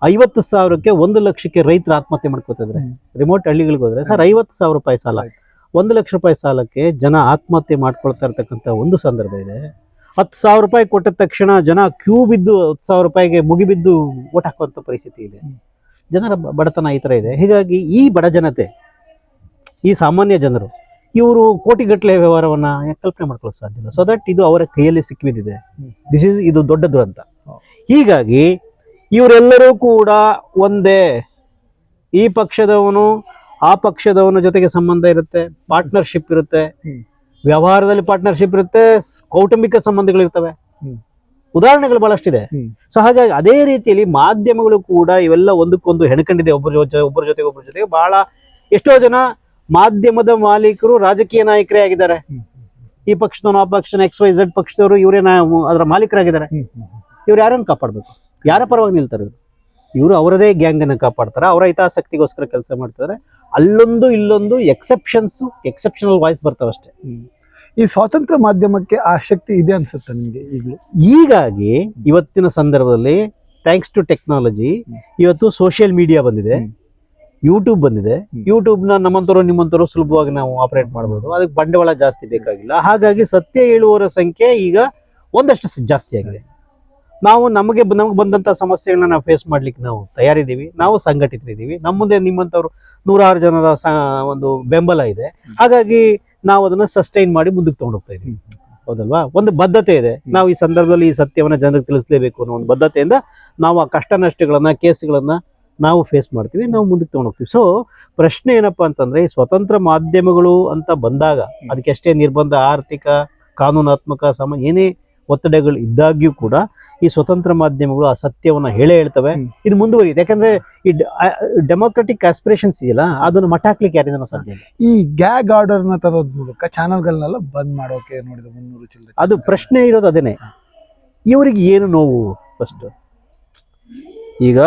50,000ಕ್ಕೆ 1 ಲಕ್ಷಕ್ಕೆ ರೈತರು ಆತ್ಮಹತ್ಯೆ ಮಾಡ್ಕೋತಿದ್ರೆ, ರಿಮೋಟ್ ಹಳ್ಳಿಗಳಿಗೆ ಹೋದ್ರೆ ಸರ್ 50,000 ರೂಪಾಯಿ ಸಾಲ, 1 ಲಕ್ಷ ರೂಪಾಯಿ ಸಾಲಕ್ಕೆ ಜನ ಆತ್ಮಹತ್ಯೆ ಮಾಡ್ಕೊಳ್ತಾ ಇರ್ತಕ್ಕಂಥ ಒಂದು ಸಂದರ್ಭ ಇದೆ. 10,000 ರೂಪಾಯಿ ಕೊಟ್ಟ ತಕ್ಷಣ ಜನ ಕ್ಯೂ ಬಿದ್ದು 10,000 ರೂಪಾಯಿಗೆ ಮುಗಿಬಿದ್ದು ಓಟ್ ಹಾಕುವಂತ ಪರಿಸ್ಥಿತಿ ಇದೆ. ಜನರ ಬಡತನ ಈ ತರ ಇದೆ. ಹೀಗಾಗಿ ಈ ಬಡ ಜನತೆ, ಈ ಸಾಮಾನ್ಯ ಜನರು, ಇವರು ಕೋಟಿಗಟ್ಟಲೆ ವ್ಯವಹಾರವನ್ನ ಕಲ್ಪನೆ ಮಾಡ್ಕೊಳ್ಳೋಕೆ ಸಾಧ್ಯ ಇಲ್ಲ. ಸೊ ದಟ್ ಇದು ಅವರ ಕೈಯಲ್ಲಿ ಸಿಕ್ಕಿಬಿದ್ದಿದೆ. ಇದು ದೊಡ್ಡ ದುರಂತ. ಹೀಗಾಗಿ ಇವರೆಲ್ಲರೂ ಕೂಡ ಒಂದೇ, ಈ ಪಕ್ಷದವನು ಆ ಪಕ್ಷದವನ ಜೊತೆಗೆ ಸಂಬಂಧ ಇರುತ್ತೆ, ಪಾರ್ಟ್ನರ್ಶಿಪ್ ಇರುತ್ತೆ, ವ್ಯವಹಾರದಲ್ಲಿ ಪಾರ್ಟ್ನರ್ಶಿಪ್ ಇರುತ್ತೆ, ಕೌಟುಂಬಿಕ ಸಂಬಂಧಗಳಿರ್ತವೆ. ಉದಾಹರಣೆಗಳು ಬಹಳಷ್ಟಿದೆ. ಸೊ ಹಾಗಾಗಿ ಅದೇ ರೀತಿಯಲ್ಲಿ ಮಾಧ್ಯಮಗಳು ಕೂಡ ಇವೆಲ್ಲ ಒಂದಕ್ಕೊಂದು ಹೆಣಕೊಂಡಿದೆ, ಒಬ್ಬರ ಜೊತೆಗೆ ಬಹಳ. ಎಷ್ಟೋ ಜನ ಮಾಧ್ಯಮದ ಮಾಲೀಕರು ರಾಜಕೀಯ ನಾಯಕರೇ ಆಗಿದ್ದಾರೆ. ಈ ಪಕ್ಷದವನು ಆ ಪಕ್ಷನ XYZ ಪಕ್ಷದವರು ಇವರೇ ಅದರ ಮಾಲೀಕರಾಗಿದ್ದಾರೆ. ಇವ್ರು ಯಾರನ್ನು ಕಾಪಾಡ್ಬೇಕು? ಯಾರ ಪರವಾಗಿ ನಿಲ್ತಾರೆ? ಇವರು ಅವರದೇ ಗ್ಯಾಂಗ್ ಅನ್ನು ಕಾಪಾಡ್ತಾರೆ, ಅವರ ಹಿತಾಸಕ್ತಿಗೋಸ್ಕರ ಕೆಲಸ ಮಾಡ್ತಾರೆ. ಅಲ್ಲೊಂದು ಇಲ್ಲೊಂದು ಎಕ್ಸೆಪ್ಷನಲ್ ವಾಯ್ಸ್ ಬರ್ತಾವೆ ಅಷ್ಟೇ. ಈ ಸ್ವಾತಂತ್ರ್ಯ ಮಾಧ್ಯಮಕ್ಕೆ ಆ ಶಕ್ತಿ ಇದೆ ಅನ್ಸುತ್ತೆ ನಿಮಗೆ ಈಗಲೂ? ಹೀಗಾಗಿ ಇವತ್ತಿನ ಸಂದರ್ಭದಲ್ಲಿ ಥ್ಯಾಂಕ್ಸ್ ಟು ಟೆಕ್ನಾಲಜಿ ಇವತ್ತು ಸೋಷಿಯಲ್ ಮೀಡಿಯಾ ಬಂದಿದೆ, ಯೂಟ್ಯೂಬ್ ಬಂದಿದೆ. ಯೂಟ್ಯೂಬ್ನ ನಿಮ್ಮಂತವರು ಸುಲಭವಾಗಿ ನಾವು ಆಪರೇಟ್ ಮಾಡ್ಬೋದು. ಅದಕ್ಕೆ ಬಂಡವಾಳ ಜಾಸ್ತಿ ಬೇಕಾಗಿಲ್ಲ. ಹಾಗಾಗಿ ಸತ್ಯ ಹೇಳುವವರ ಸಂಖ್ಯೆ ಈಗ ಒಂದಷ್ಟು ಜಾಸ್ತಿ ಆಗಿದೆ. ನಮಗೆ ಬಂದಂತ ಸಮಸ್ಯೆಗಳನ್ನ ನಾವು ಫೇಸ್ ಮಾಡ್ಲಿಕ್ಕೆ ನಾವು ತಯಾರಿದ್ದೀವಿ, ನಾವು ಸಂಘಟಿತರಿದ್ದೀವಿ. ನಮ್ಮ ಮುಂದೆ ನಿಮ್ಮಂಥವ್ರು 100 ಜನರ ಒಂದು ಬೆಂಬಲ ಇದೆ. ಹಾಗಾಗಿ ನಾವು ಅದನ್ನ ಸಸ್ಟೈನ್ ಮಾಡಿ ಮುಂದಕ್ಕೆ ತಗೊಂಡು ಹೋಗ್ತಾ ಇದೀವಿ. ಹೌದಲ್ವಾ? ಒಂದು ಬದ್ಧತೆ ಇದೆ. ನಾವು ಈ ಸಂದರ್ಭದಲ್ಲಿ ಈ ಸತ್ಯವನ್ನ ಜನರಿಗೆ ತಿಳಿಸಲೇಬೇಕು ಅನ್ನೋ ಒಂದು ಬದ್ಧತೆಯಿಂದ ನಾವು ಆ ಕಷ್ಟ ನಷ್ಟಗಳನ್ನ, ಕೇಸ್ಗಳನ್ನ ನಾವು ಫೇಸ್ ಮಾಡ್ತೀವಿ, ನಾವು ಮುಂದಕ್ಕೆ ತಗೊಂಡು ಹೋಗ್ತೀವಿ. ಸೊ ಪ್ರಶ್ನೆ ಏನಪ್ಪಾ ಅಂತಂದ್ರೆ, ಈ ಸ್ವತಂತ್ರ ಮಾಧ್ಯಮಗಳು ಅಂತ ಬಂದಾಗ ಅದಕ್ಕೆ ಎಷ್ಟೇ ನಿರ್ಬಂಧ, ಆರ್ಥಿಕ, ಕಾನೂನಾತ್ಮಕ ಏನೇ ಒತ್ತಡಗಳು ಇದ್ದಾಗ್ಯೂ ಕೂಡ ಈ ಸ್ವತಂತ್ರ ಮಾಧ್ಯಮಗಳು ಆ ಸತ್ಯವನ್ನ ಹೇಳ್ತವೆ. ಇದು ಮುಂದುವರಿಯುತ್ತೆ. ಯಾಕಂದ್ರೆ ಈ ಡೆಮೋಕ್ರೆಟಿಕ್ ಆಸ್ಪಿರೇಷನ್ಸ್ ಇದೆಯಲ್ಲ, ಅದನ್ನು ಮಟ್ಟ ಹಾಕ್ಲಿಕ್ಕೆ ಯಾರಿಂದ ಸಾಧ್ಯ ಇಲ್ಲ. ಈ ಗ್ಯಾಗ್ ಆರ್ಡರ್ ನ ತರೋದ್ ಮೂಲಕ ಚಾನಲ್ಗಳನ್ನೆಲ್ಲ ಬಂದ್ ಮಾಡೋಕೆ ನೋಡಿದ 300 ಚಿಲ್ಲರೆ. ಅದು ಪ್ರಶ್ನೆ ಇರೋದು ಅದೇನೆ. ಇವರಿಗೆ ಏನು ನೋವು? ಫಸ್ಟ್ ಈಗ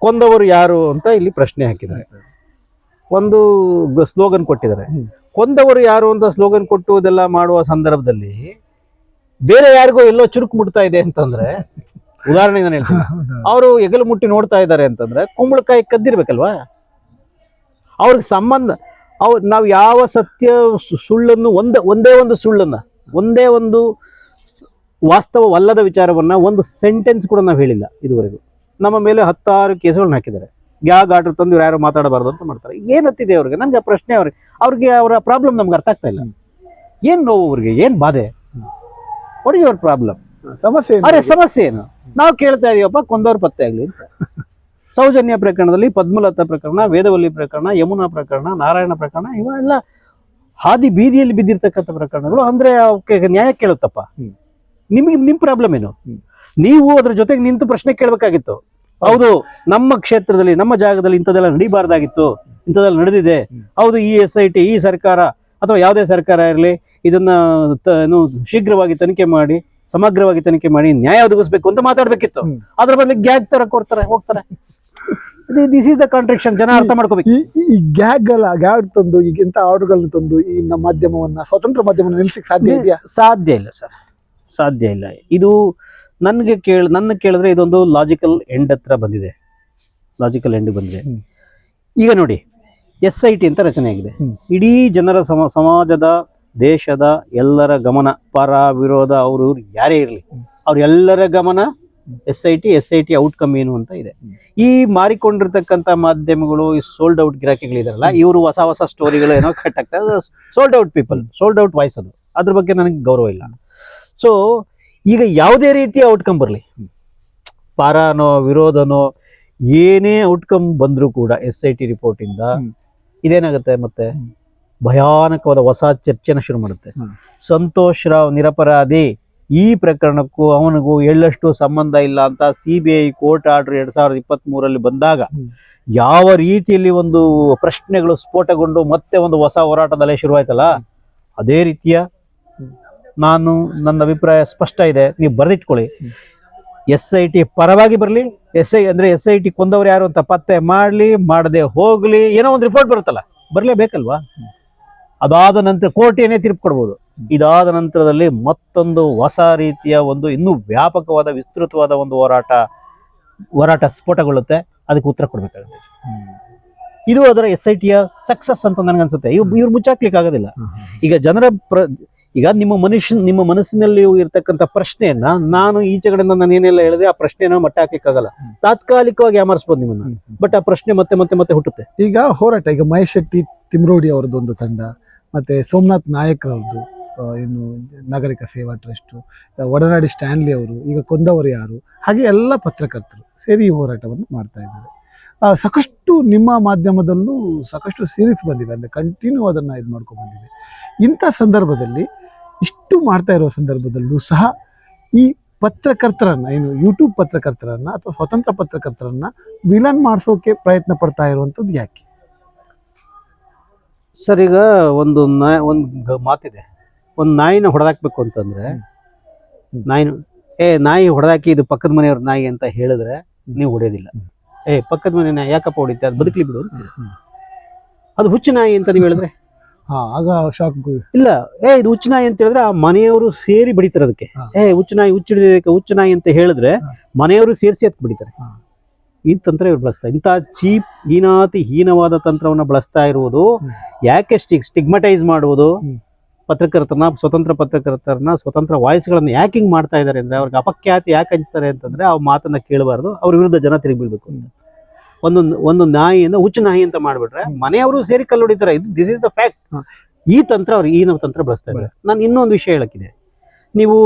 ಕೊಂದವರು ಯಾರು ಅಂತ ಇಲ್ಲಿ ಪ್ರಶ್ನೆ ಹಾಕಿದ್ದಾರೆ, ಒಂದು ಸ್ಲೋಗನ್ ಕೊಟ್ಟಿದ್ದಾರೆ. ಕೊಂದವರು ಯಾರು ಅಂತ ಸ್ಲೋಗನ್ ಕೊಟ್ಟು ಇದೆಲ್ಲ ಮಾಡುವ ಸಂದರ್ಭದಲ್ಲಿ ಬೇರೆ ಯಾರಿಗೋ ಎಲ್ಲೋ ಚುರುಕು ಮುಟ್ತಾ ಇದೆ ಅಂತಂದ್ರೆ, ಉದಾಹರಣೆ ನಾನು ಹೇಳ್ತೀನಿ, ಅವರು ಹೆಗಲು ಮುಟ್ಟಿ ನೋಡ್ತಾ ಇದ್ದಾರೆ ಅಂತಂದ್ರೆ ಕುಂಬಳಕಾಯಿ ಕದ್ದಿರ್ಬೇಕಲ್ವಾ? ಅವ್ರಿಗೆ ಸಂಬಂಧ ನಾವು ಯಾವ ಸತ್ಯ ಸುಳ್ಳನ್ನು ಒಂದೇ ಒಂದು ಸುಳ್ಳನ್ನ, ಒಂದೇ ಒಂದು ವಾಸ್ತವವಲ್ಲದ ವಿಚಾರವನ್ನ ಒಂದು ಸೆಂಟೆನ್ಸ್ ಕೂಡ ನಾವು ಹೇಳಿಲ್ಲ ಇದುವರೆಗೂ. ನಮ್ಮ ಮೇಲೆ 10 ಕೇಸುಗಳನ್ನ ಹಾಕಿದ್ದಾರೆ. ಗ್ಯಾಗ್ ಆರ್ಡರ್ ತಂದು ಇವ್ರು ಯಾರು ಮಾತಾಡಬಾರ್ದು ಅಂತ ಮಾಡ್ತಾರೆ. ಏನತ್ತಿದೆ ಅವ್ರಿಗೆ? ನನ್ಗೆ ಆ ಪ್ರಶ್ನೆ, ಅವ್ರಿಗೆ ಅವರ ಪ್ರಾಬ್ಲಮ್ ನಮ್ಗೆ ಅರ್ಥ ಆಗ್ತಾ ಇಲ್ಲ. ಏನ್ ನೋವು ಅವ್ರಿಗೆ? ಏನ್ ಬಾಧೆ? What is your problem? ಸಮಸ್ಯೆ ಏನು? ನಾವು ಕೇಳ್ತಾ ಇದೀವಪ್ಪ, ಕೊಂದವ್ರು ಪತ್ತೆ ಆಗ್ಲಿ ಅಂತ. ಸೌಜನ್ಯ ಪ್ರಕರಣದಲ್ಲಿ, ಪದ್ಮಲತಾ ಪ್ರಕರಣ, ವೇದವಲ್ಲಿ ಪ್ರಕರಣ, ಯಮುನಾ ಪ್ರಕರಣ, ನಾರಾಯಣ ಪ್ರಕರಣ, ಇವೆಲ್ಲ ಹಾದಿ ಬೀದಿಯಲ್ಲಿ ಬಿದ್ದಿರ್ತಕ್ಕಂಥ ಪ್ರಕರಣಗಳು. ಅಂದ್ರೆ ಅವಕ್ಕೆ ನ್ಯಾಯ ಕೇಳುತ್ತಪ್ಪ. ನಿಮ್ ಪ್ರಾಬ್ಲಮ್ ಏನು? ನೀವು ಅದ್ರ ಜೊತೆಗೆ ನಿಂತು ಪ್ರಶ್ನೆ ಕೇಳಬೇಕಾಗಿತ್ತು. ಹೌದು, ನಮ್ಮ ಕ್ಷೇತ್ರದಲ್ಲಿ, ನಮ್ಮ ಜಾಗದಲ್ಲಿ ಇಂಥದ್ದೆಲ್ಲ ನಡೀಬಾರ್ದಾಗಿತ್ತು, ಇಂಥದ್ದೆಲ್ಲ ನಡೆದಿದೆ. ಹೌದು, ಈ SIT, ಈ ಸರ್ಕಾರ ಅಥವಾ ಯಾವುದೇ ಸರ್ಕಾರ ಇರಲಿ ಇದನ್ನ ಶೀಘ್ರವಾಗಿ ತನಿಖೆ ಮಾಡಿ ಸಮಗ್ರವಾಗಿ ತನಿಖೆ ಮಾಡಿ ನ್ಯಾಯ ಒದಗಿಸ್ಬೇಕು ಅಂತ ಮಾತಾಡ್ಬೇಕಿತ್ತು. ಅದ್ರ ಬದಲಿಗೆ ಗ್ಯಾಗ್ ತರ ಕೊಡ್ತಾರೆ ಹೋಗ್ತಾರೆ. This is the contradiction. ಜನ ಅರ್ಥ ಮಾಡ್ಕೋಬೇಕು. ಈ ಗ್ಯಾಗ್ ತಂದು ಈಗ ಇಂಥ ಆರ್ಡರ್ಗಳನ್ನ ತಂದು ಈ ನಮ್ಮ ಮಾಧ್ಯಮವನ್ನ, ಸ್ವತಂತ್ರ ಮಾಧ್ಯಮವನ್ನು ನಿಲ್ಲಿಸಕ್ಕೆ ಸಾಧ್ಯ ಇದೆಯಾ? ಸಾಧ್ಯ ಇಲ್ಲ ಸರ್, ಸಾಧ್ಯ ಇಲ್ಲ. ಇದು ನನ್ನ ಕೇಳಿದ್ರೆ ಇದೊಂದು ಲಾಜಿಕಲ್ ಎಂಡ್ ಹತ್ರ ಬಂದಿದೆ. ಲಾಜಿಕಲ್ ಎಂಡ್ ಬಂದಿದೆ. ಈಗ ನೋಡಿ, SIT ಅಂತ ರಚನೆ ಆಗಿದೆ. ಇಡೀ ಜನರ ಸಮಾಜದ, ದೇಶದ ಎಲ್ಲರ ಗಮನ, ಪರ ವಿರೋಧ ಅವರು ಯಾರೇ ಇರಲಿ ಅವ್ರೆಲ್ಲರ ಗಮನ SIT ಔಟ್ಕಮ್ ಏನು ಅಂತ ಇದೆ. ಈ ಮಾರಿಕೊಂಡಿರ್ತಕ್ಕಂಥ ಮಾಧ್ಯಮಗಳು, ಈ ಸೋಲ್ಡ್ ಔಟ್ ಗಿರಾಕಿಗಳಿದಾರಲ್ಲ, ಇವರು ಹೊಸ ಹೊಸ ಸ್ಟೋರಿಗಳು ಏನೋ ಕಟ್ ಆಗ್ತದೆ. Sold out people, sold out voice ಅದು. ಅದ್ರ ಬಗ್ಗೆ ನನಗೆ ಗೌರವ ಇಲ್ಲ. ಸೊ ಈಗ ಯಾವುದೇ ರೀತಿಯ ಔಟ್ಕಮ್ ಬರಲಿ, ಪರನೋ ವಿರೋಧನೋ ಏನೇ ಔಟ್ಕಮ್ ಬಂದರೂ ಕೂಡ SIT ರಿಪೋರ್ಟ್ ಇಂದ ಇದೇನಾಗುತ್ತೆ, ಮತ್ತೆ ಭಯಾನಕವಾದ ಹೊಸ ಚರ್ಚೆನ ಶುರು ಮಾಡುತ್ತೆ. ಸಂತೋಷ್ ರಾವ್ ನಿರಪರಾಧಿ, ಈ ಪ್ರಕರಣಕ್ಕೂ ಅವನಿಗೂ ಎಳ್ಳಷ್ಟು ಸಂಬಂಧ ಇಲ್ಲ ಅಂತ CBI ಕೋರ್ಟ್ ಆರ್ಡರ್ 2023 ಬಂದಾಗ ಯಾವ ರೀತಿಯಲ್ಲಿ ಒಂದು ಪ್ರಶ್ನೆಗಳು ಸ್ಫೋಟಗೊಂಡು ಮತ್ತೆ ಒಂದು ಹೊಸ ಹೋರಾಟದಲ್ಲೇ ಶುರುವಾಯ್ತಲ್ಲ, ಅದೇ ರೀತಿಯ ನನ್ನ ಅಭಿಪ್ರಾಯ ಸ್ಪಷ್ಟ ಇದೆ. ನೀವು ಬರೆದಿಟ್ಕೊಳ್ಳಿ. SIT ಪರವಾಗಿ ಬರಲಿ, SIT ಕೊಂದವ್ರು ಯಾರು ಅಂತ ಪತ್ತೆ ಮಾಡಲಿ, ಮಾಡದೆ ಹೋಗ್ಲಿ, ಏನೋ ಒಂದು ರಿಪೋರ್ಟ್ ಬರುತ್ತಲ್ಲ, ಬರಲೇಬೇಕಲ್ವಾ? ಅದಾದ ನಂತರ ಕೋರ್ಟ್ ಏನೇ ತೀರ್ಪು ಕೊಡ್ಬೋದು. ಇದಾದ ನಂತರದಲ್ಲಿ ಮತ್ತೊಂದು ಹೊಸ ರೀತಿಯ ಒಂದು ಇನ್ನೂ ವ್ಯಾಪಕವಾದ ವಿಸ್ತೃತವಾದ ಒಂದು ಹೋರಾಟ ಸ್ಫೋಟಗೊಳ್ಳುತ್ತೆ. ಅದಕ್ಕೆ ಉತ್ತರ ಕೊಡ್ಬೇಕಾಗುತ್ತೆ. ಇದು ಅದರ SITಯ ಸಕ್ಸಸ್ ಅಂತ ನನಗನ್ಸುತ್ತೆ. ಇವ್ರು ಮುಚ್ಚಾಕ್ಲಿಕ್ಕೆ ಆಗೋದಿಲ್ಲ. ಈಗ ಈಗ ನಿಮ್ಮ ಮನಸ್ಸಿನಲ್ಲಿ ಇರ್ತಕ್ಕಂಥ ಪ್ರಶ್ನೆಯನ್ನ ನಾನು ಈಚೆ ಕಡೆಯಿಂದ ನಾನು ಏನೆಲ್ಲ ಹೇಳಿದೆ ಆ ಪ್ರಶ್ನೆನ ಮಟ್ಟ ಹಾಕ್ಲಿಕ್ಕಾಗಲ್ಲ. ತಾತ್ಕಾಲಿಕವಾಗಿ ಯಾಮರ್ಸ್ಬೋದು ನಿಮ್ಮನ್ನ, ಬಟ್ ಆ ಪ್ರಶ್ನೆ ಮತ್ತೆ ಮತ್ತೆ ಮತ್ತೆ ಹುಟ್ಟುತ್ತೆ. ಈಗ ಹೋರಾಟ, ಈಗ ಮಹೇಶ್ ಶೆಟ್ಟಿ ತಿಮ್ರೋಡಿ ಅವರದ್ದು ಒಂದು ತಂಡ, ಮತ್ತೆ ಸೋಮನಾಥ್ ನಾಯಕ್ ಅವರದ್ದು, ಇನ್ನು ನಾಗರಿಕ ಸೇವಾ ಟ್ರಸ್ಟ್, ಒಡನಾಡಿ ಸ್ಟ್ಯಾನ್ಲಿ ಅವರು, ಈಗ ಕೊಂದವರು ಯಾರು, ಹಾಗೆ ಎಲ್ಲ ಪತ್ರಕರ್ತರು ಸೇರಿ ಈ ಹೋರಾಟವನ್ನು ಮಾಡ್ತಾ ಇದ್ದಾರೆ. ಸಾಕಷ್ಟು ನಿಮ್ಮ ಮಾಧ್ಯಮದಲ್ಲೂ ಸಾಕಷ್ಟು ಸೀರೀಸ್ ಬಂದಿವೆ, ಅಂದರೆ ಕಂಟಿನ್ಯೂ ಅದನ್ನು ಇದು ಮಾಡ್ಕೊಂಡು ಬಂದಿದೆ. ಇಂಥ ಸಂದರ್ಭದಲ್ಲಿ, ಇಷ್ಟು ಮಾಡ್ತಾ ಇರೋ ಸಂದರ್ಭದಲ್ಲೂ ಸಹ ಈ ಪತ್ರಕರ್ತರನ್ನ, ಏನು ಯೂಟ್ಯೂಬ್ ಪತ್ರಕರ್ತರನ್ನ ಅಥವಾ ಸ್ವತಂತ್ರ ಪತ್ರಕರ್ತರನ್ನ ವಿಲನ್ ಮಾಡಿಸೋಕೆ ಪ್ರಯತ್ನ ಪಡ್ತಾ ಇರುವಂಥದ್ದು ಯಾಕೆ ಸರ್? ಈಗ ಒಂದು ಮಾತಿದೆ, ಒಂದು ನಾಯಿನ ಹೊಡೆದಾಕ್ಬೇಕು ಅಂತಂದ್ರೆ, ನಾಯಿ ಹೊಡೆದಾಕಿ ಇದು ಪಕ್ಕದ ಮನೆಯವ್ರ ನಾಯಿ ಅಂತ ಹೇಳಿದ್ರೆ ನೀವು ಹೊಡೆಯೋದಿಲ್ಲ. ಪಕ್ಕದ ಮನೆ ನಾಯಿ ಯಾಕಪ್ಪ ಹೊಡಿತೆ, ಅದು ಬದುಕಲಿ ಬಿಡು ಅಂತ. ಅದು ಹುಚ್ಚು ನಾಯಿ ಅಂತ ನೀವು ಹೇಳಿದ್ರೆ ಆಗ ಶಾಕ್ ಇಲ್ಲ. ಇದು ಹುಚ್ಚು ನಾಯಿ ಅಂತ ಹೇಳಿದ್ರೆ ಆ ಮನೆಯವರು ಸೇರಿ ಬಡಿತಾರೆ ಅದಕ್ಕೆ. ಹುಚ್ಚು ನಾಯಿ, ಹುಚ್ಚಿಡಿದಕ್ಕೆ ಹುಚ್ಚು ನಾಯಿ ಅಂತ ಹೇಳಿದ್ರೆ ಮನೆಯವರು ಸೇರಿಸಿ ಅದಕ್ಕೆ ಬಡಿತಾರೆ. ಈ ತಂತ್ರ ಇವ್ರು ಬಳಸ್ತಾರೆ. ಇಂಥ ಚೀಪ್ ಹೀನವಾದ ತಂತ್ರವನ್ನು ಬಳಸ್ತಾ ಇರುವುದು ಯಾಕೆ? ಸ್ಟಿಗ್ಮಟೈಸ್ ಮಾಡುವುದು ಸ್ವತಂತ್ರ ಪತ್ರಕರ್ತರನ್ನ, ಸ್ವತಂತ್ರ ವಾಯ್ಸ್ಗಳನ್ನ ಯಾಕೆ ಹಿಂಗ್ ಮಾಡ್ತಾ ಇದ್ದಾರೆ ಅಂದ್ರೆ, ಅವ್ರಿಗೆ ಅಪಖ್ಯಾತಿ ಯಾಕೆ ಹಂಚ್ತಾರೆ ಅಂತಂದ್ರೆ, ಆ ಮಾತನ್ನ ಕೇಳಬಾರ್ದು, ಅವ್ರ ವಿರುದ್ಧ ಜನ ತಿರುಗಿ ಬೀಳ್ಬೇಕು ಅಂತ. ಒಂದು ನಾಯಿಯಿಂದ ಹುಚ್ಚು ನಾಯಿ ಅಂತ ಮಾಡ್ಬಿಟ್ರೆ ಮನೆಯವರು ಸೇರಿ ಕಲ್ಲು ಹೊಡಿತಾರೆ. This is the fact. ಈ ತಂತ್ರ ತಂತ್ರ ಬಳಸ್ತಾ ಇದ್ದಾರೆ. ನಾನು ಇನ್ನೊಂದು ವಿಷಯ ಹೇಳಕ್ಕಿದೆ. ನೀವು